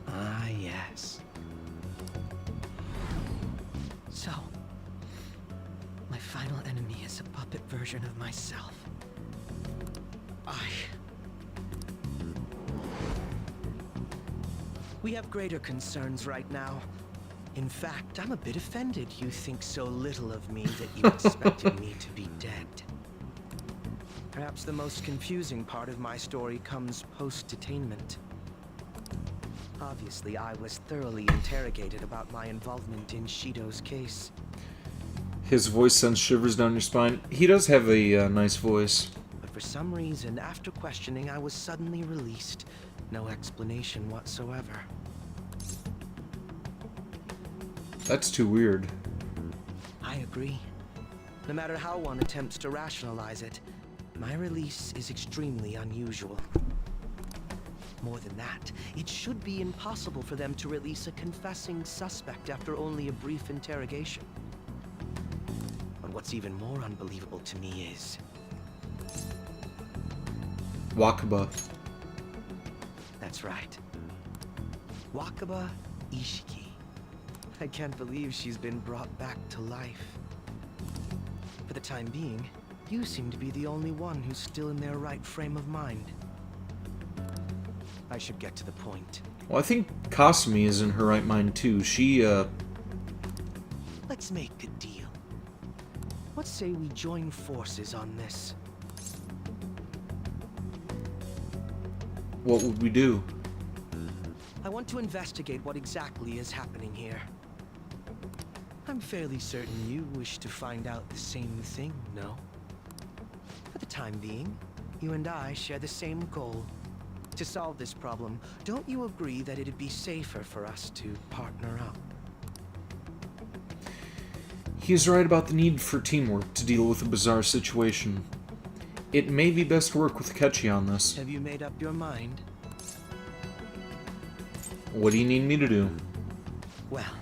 Ah, yes. So, my final enemy is a puppet version of myself. We have greater concerns right now. In fact, I'm a bit offended you think so little of me that you expected me to be dead. Perhaps the most confusing part of my story comes post-detainment. Obviously, I was thoroughly interrogated about my involvement in Shido's case. His voice sends shivers down your spine. He does have a nice voice. But for some reason, after questioning, I was suddenly released. No explanation whatsoever. That's too weird. I agree. No matter how one attempts to rationalize it, my release is extremely unusual. More than that, it should be impossible for them to release a confessing suspect after only a brief interrogation. But what's even more unbelievable to me is... Wakaba. That's right. Wakaba Ishiki. I can't believe she's been brought back to life. For the time being, you seem to be the only one who's still in their right frame of mind. I should get to the point. Well, I think Kasumi is in her right mind too. She, Let's make a deal. Let's say we join forces on this. What would we do? I want to investigate what exactly is happening here. I'm fairly certain you wish to find out the same thing, no? For the time being, you and I share the same goal. To solve this problem, don't you agree that it'd be safer for us to partner up? He's right about the need for teamwork to deal with a bizarre situation. It may be best to work with Akechi on this. Have you made up your mind? What do you need me to do? Well,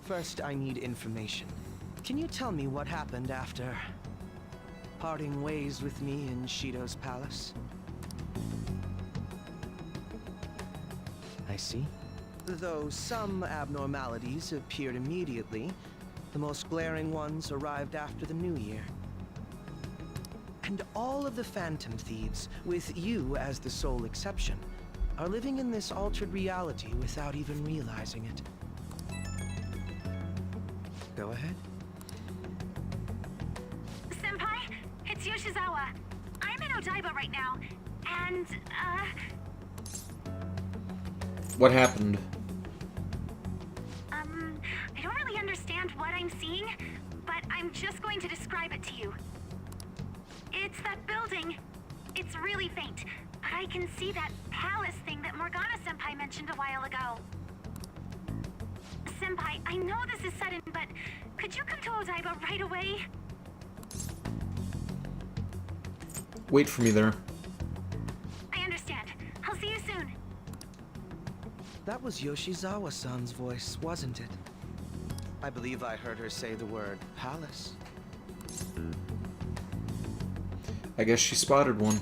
first I need information. Can you tell me what happened after parting ways with me in Shido's palace? I see. Though some abnormalities appeared immediately, the most glaring ones arrived after the new year. And all of the Phantom Thieves, with you as the sole exception, are living in this altered reality without even realizing it. Go ahead. Senpai, it's Yoshizawa. I'm in Odaiba right now, and, What happened? I don't really understand what I'm seeing, but I'm just going to describe it to you. It's that building. It's really faint, but I can see that palace thing that Morgana-senpai mentioned a while ago. Senpai, I know this is sudden, but could you come to Odaiba right away? Wait for me there. I understand. I'll see you soon. That was Yoshizawa-san's voice, wasn't it? I believe I heard her say the word palace. I guess she spotted one.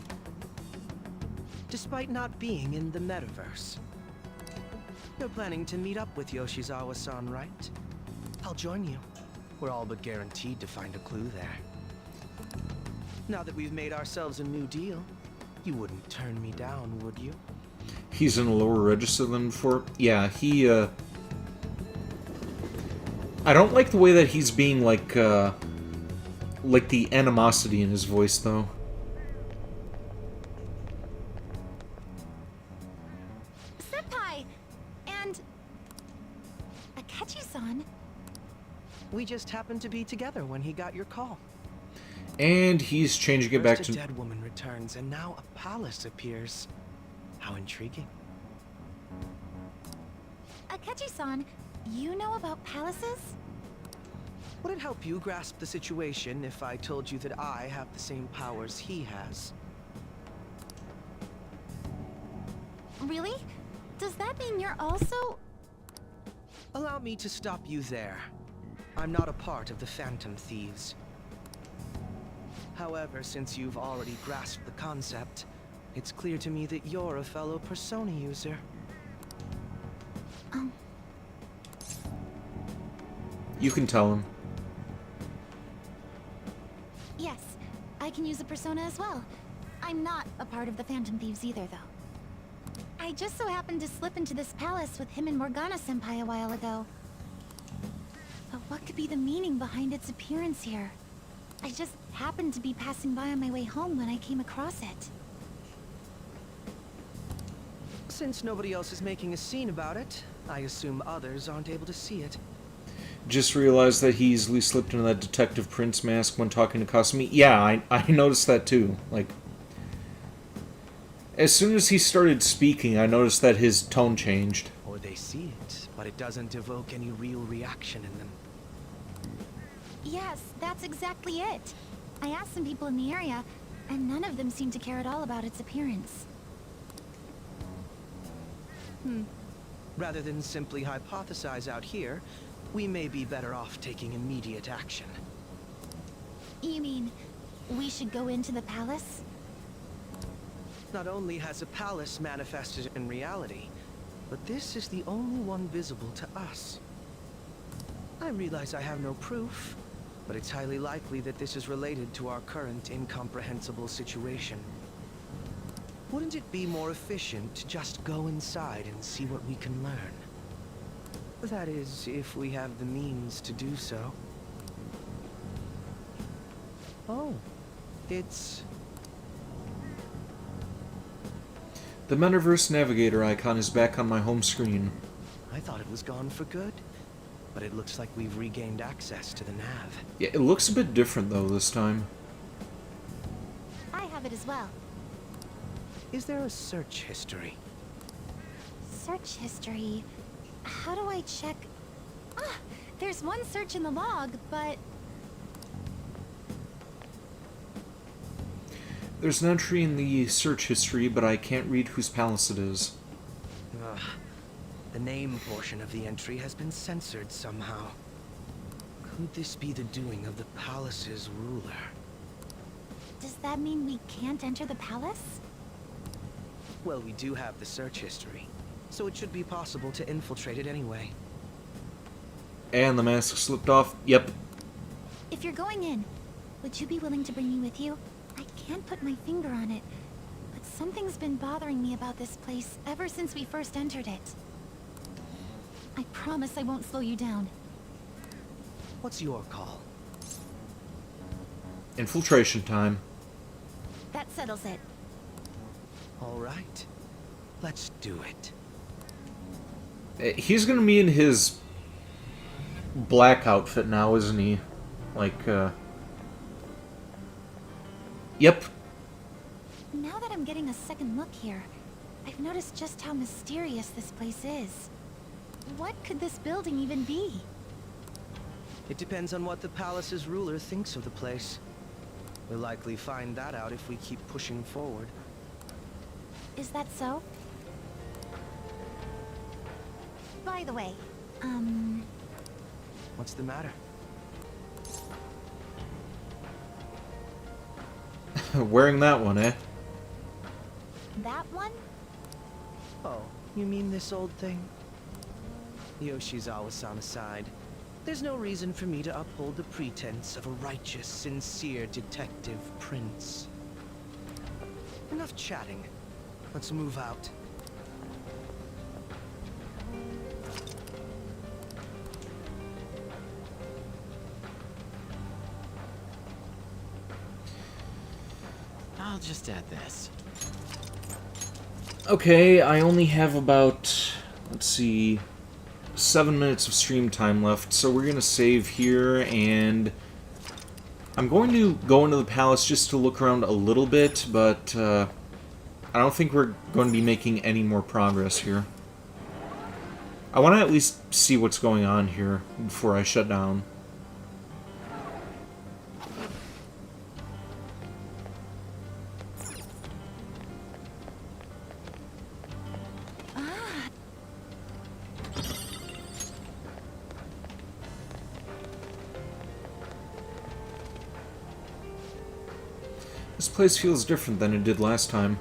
Despite not being in the metaverse. You're planning to meet up with Yoshizawa-san, right? I'll join you. We're all but guaranteed to find a clue there. Now that we've made ourselves a new deal, you wouldn't turn me down, would you? He's in a lower register than before. Yeah, I don't like the way that he's being like the animosity in his voice, though. Senpai! And... Akechi-san? We just happened to be together when he got your call. And he's changing it back First a to... dead woman returns, and now a palace appears. How intriguing. Akechi-san, you know about palaces? Would it help you grasp the situation if I told you that I have the same powers he has? Really? Does that mean you're also... Allow me to stop you there. I'm not a part of the Phantom Thieves. However, since you've already grasped the concept, it's clear to me that you're a fellow Persona user. You can tell him. Yes, I can use a persona as well. I'm not a part of the Phantom Thieves either, though. I just so happened to slip into this palace with him and Morgana-senpai a while ago. But what could be the meaning behind its appearance here? I just happened to be passing by on my way home when I came across it. Since nobody else is making a scene about it, I assume others aren't able to see it. Just realized that he easily slipped into that Detective Prince mask when talking to Kasumi. Yeah, I noticed that too. Like, as soon as he started speaking, I noticed that his tone changed. Or they see it, but it doesn't evoke any real reaction in them. Yes, that's exactly it. I asked some people in the area, and none of them seemed to care at all about its appearance. Rather than simply hypothesize out here, we may be better off taking immediate action. You mean, we should go into the palace? Not only has a palace manifested in reality, but this is the only one visible to us. I realize I have no proof, but it's highly likely that this is related to our current incomprehensible situation. Wouldn't it be more efficient to just go inside and see what we can learn? That is, if we have the means to do so. Oh, it's... The Metaverse Navigator icon is back on my home screen. I thought it was gone for good, but it looks like we've regained access to the nav. Yeah, it looks a bit different though this time. I have it as well. Is there a search history? Search history? How do I check? Ah, there's one search in the log, but... There's an entry in the search history, but I can't read whose palace it is. Ugh. The name portion of the entry has been censored somehow. Could this be the doing of the palace's ruler? Does that mean we can't enter the palace? Well, we do have the search history, so it should be possible to infiltrate it anyway. And the mask slipped off. Yep. If you're going in, would you be willing to bring me with you? I can't put my finger on it, but something's been bothering me about this place ever since we first entered it. I promise I won't slow you down. What's your call? Infiltration time. That settles it. All right. Let's do it. He's gonna be in his black outfit now, isn't he? Like, Yep. Now that I'm getting a second look here, I've noticed just how mysterious this place is. What could this building even be? It depends on what the palace's ruler thinks of the place. We'll likely find that out if we keep pushing forward. Is that so? By the way, What's the matter? Wearing that one, eh? that one? Oh, you mean this old thing? Yoshizawa-san aside, there's no reason for me to uphold the pretense of a righteous, sincere detective prince. Enough chatting. Let's move out. I'll just add this. Okay, I only have about, let's see, 7 minutes of stream time left, so we're gonna save here, and I'm going to go into the palace just to look around a little bit, but I don't think we're going to be making any more progress here. I want to at least see what's going on here before I shut down. This place feels different than it did last time.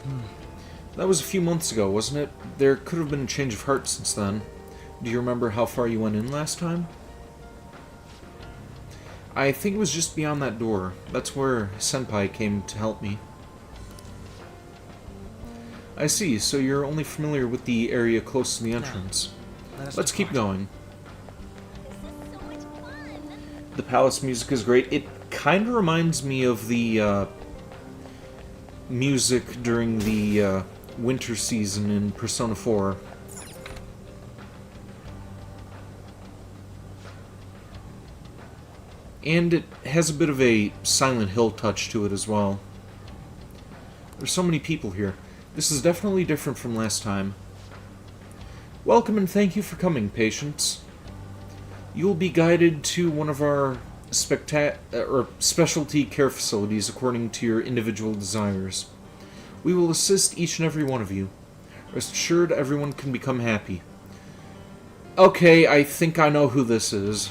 That was a few months ago, wasn't it? There could have been a change of heart since then. Do you remember how far you went in last time? I think it was just beyond that door. That's where Senpai came to help me. I see, so you're only familiar with the area close to the entrance. Let's keep going. The palace music is great. kind of reminds me of the music during the winter season in Persona 4. And it has a bit of a Silent Hill touch to it as well. There's so many people here. This is definitely different from last time. Welcome and thank you for coming, patients. You will be guided to one of our specialty care facilities according to your individual desires. We will assist each and every one of you. Rest assured, everyone can become happy. Okay, I think I know who this is.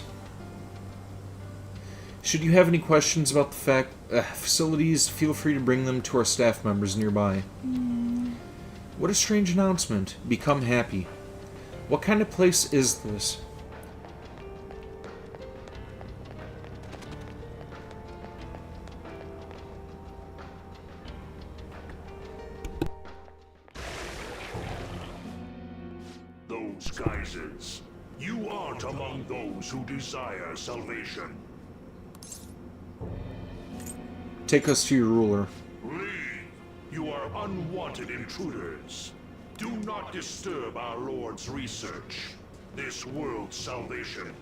Should you have any questions about the facilities, feel free to bring them to our staff members nearby. What a strange announcement. Become happy. What kind of place is this? Those geysers. You aren't among those who desire salvation. Take us to your ruler. Leave. You are unwanted intruders. Do not disturb our Lord's research. This world's salvation.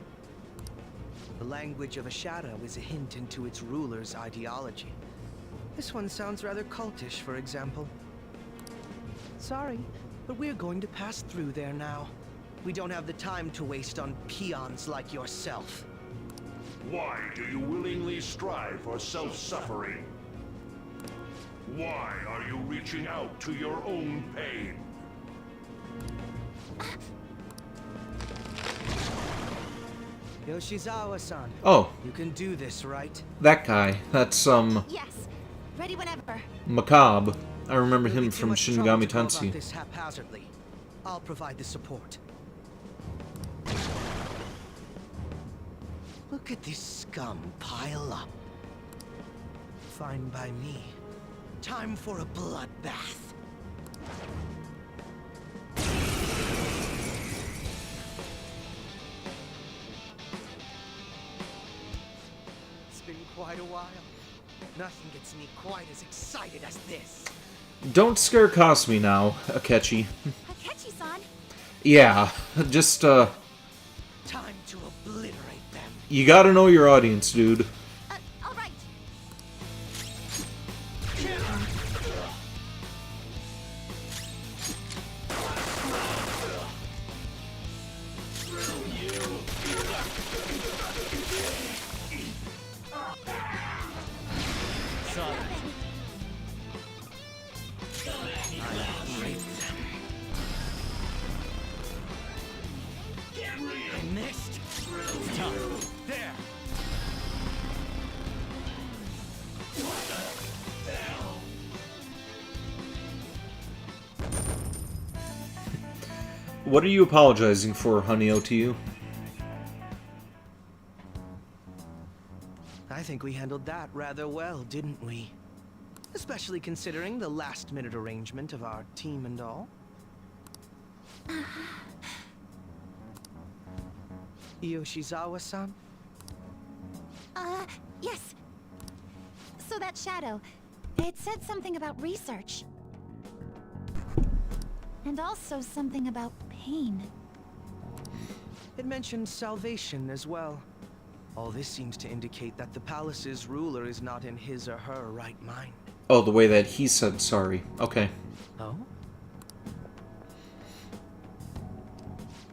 The language of a shadow is a hint into its ruler's ideology. This one sounds rather cultish, for example. Sorry, but we're going to pass through there now. We don't have the time to waste on peons like yourself. Why do you willingly strive for self-suffering? Why are you reaching out to your own pain? Yoshizawa-san. Oh. You can do this, right? That guy. That's, Yes. Ready whenever. Macabre. I remember him from Much Shin trouble Megami to go about Tensei. this haphazardly. I'll provide the support. Look at this scum pile up. Fine by me. Time for a bloodbath. It's been quite a while. Nothing gets me quite as excited as this. Don't scare Cosme now, Akechi. Akechi-san. Yeah, just, Time to obliterate them. you gotta know your audience, dude. All right. I missed. Tough. There. What are you apologizing for, honey OTU? I think we handled that rather well, didn't we? Especially considering the last-minute arrangement of our team and all. Yoshizawa-san? Yes. So that shadow, it said something about research. And also something about pain. It mentioned salvation as well. All this seems to indicate that the palace's ruler is not in his or her right mind. Oh, the way that he said sorry. Okay. Oh?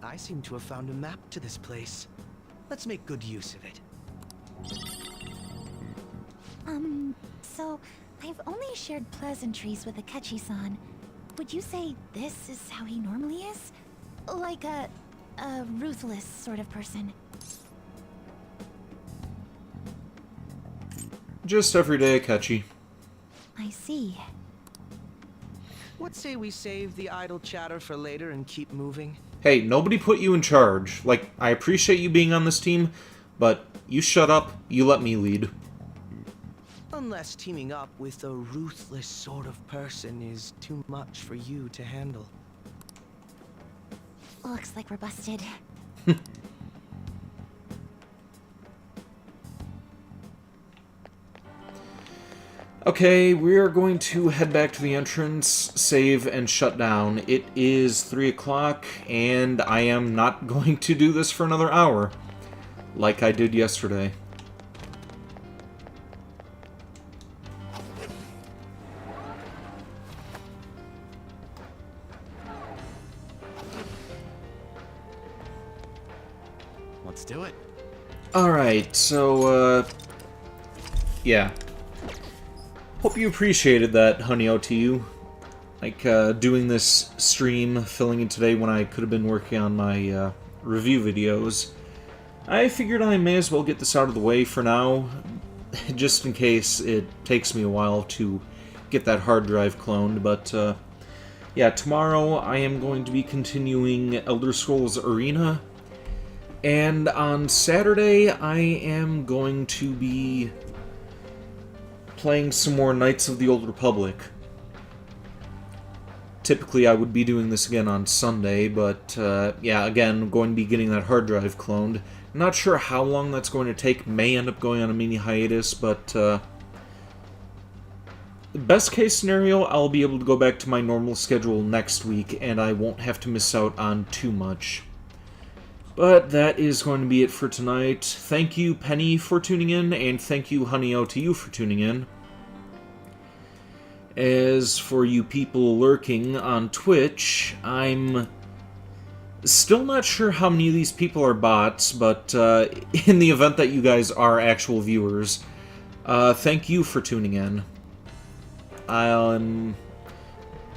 I seem to have found a map to this place. Let's make good use of it. So I've only shared pleasantries with Akechi-san. Would you say this is how he normally is? Like a ruthless sort of person? Just everyday Akechi. I see. What say we save the idle chatter for later and keep moving? Hey, nobody put you in charge. Like, I appreciate you being on this team, but you shut up, you let me lead. Unless teaming up with a ruthless sort of person is too much for you to handle. Looks like we're busted. Okay, we are going to head back to the entrance, save, and shut down. It is 3 o'clock, and I am not going to do this for another hour, like I did yesterday. Let's do it. Alright, so, yeah. Hope you appreciated that, honey OTU. Like, doing this stream, filling in today when I could have been working on my, review videos. I figured I may as well get this out of the way for now, just in case it takes me a while to get that hard drive cloned, but, yeah, tomorrow I am going to be continuing Elder Scrolls Arena, and on Saturday I am going to be playing some more Knights of the Old Republic. Typically I would be doing this again on Sunday, but yeah, again, I'm going to be getting that hard drive cloned. Not sure how long that's going to take, may end up going on a mini hiatus, but best case scenario, I'll be able to go back to my normal schedule next week, and I won't have to miss out on too much. But that is going to be it for tonight. Thank you, Penny, for tuning in, and thank you, Honey OTU, for tuning in. As for you people lurking on Twitch, I'm still not sure how many of these people are bots, but in the event that you guys are actual viewers, thank you for tuning in. I'm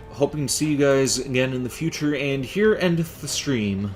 hoping to see you guys again in the future, and here endeth the stream.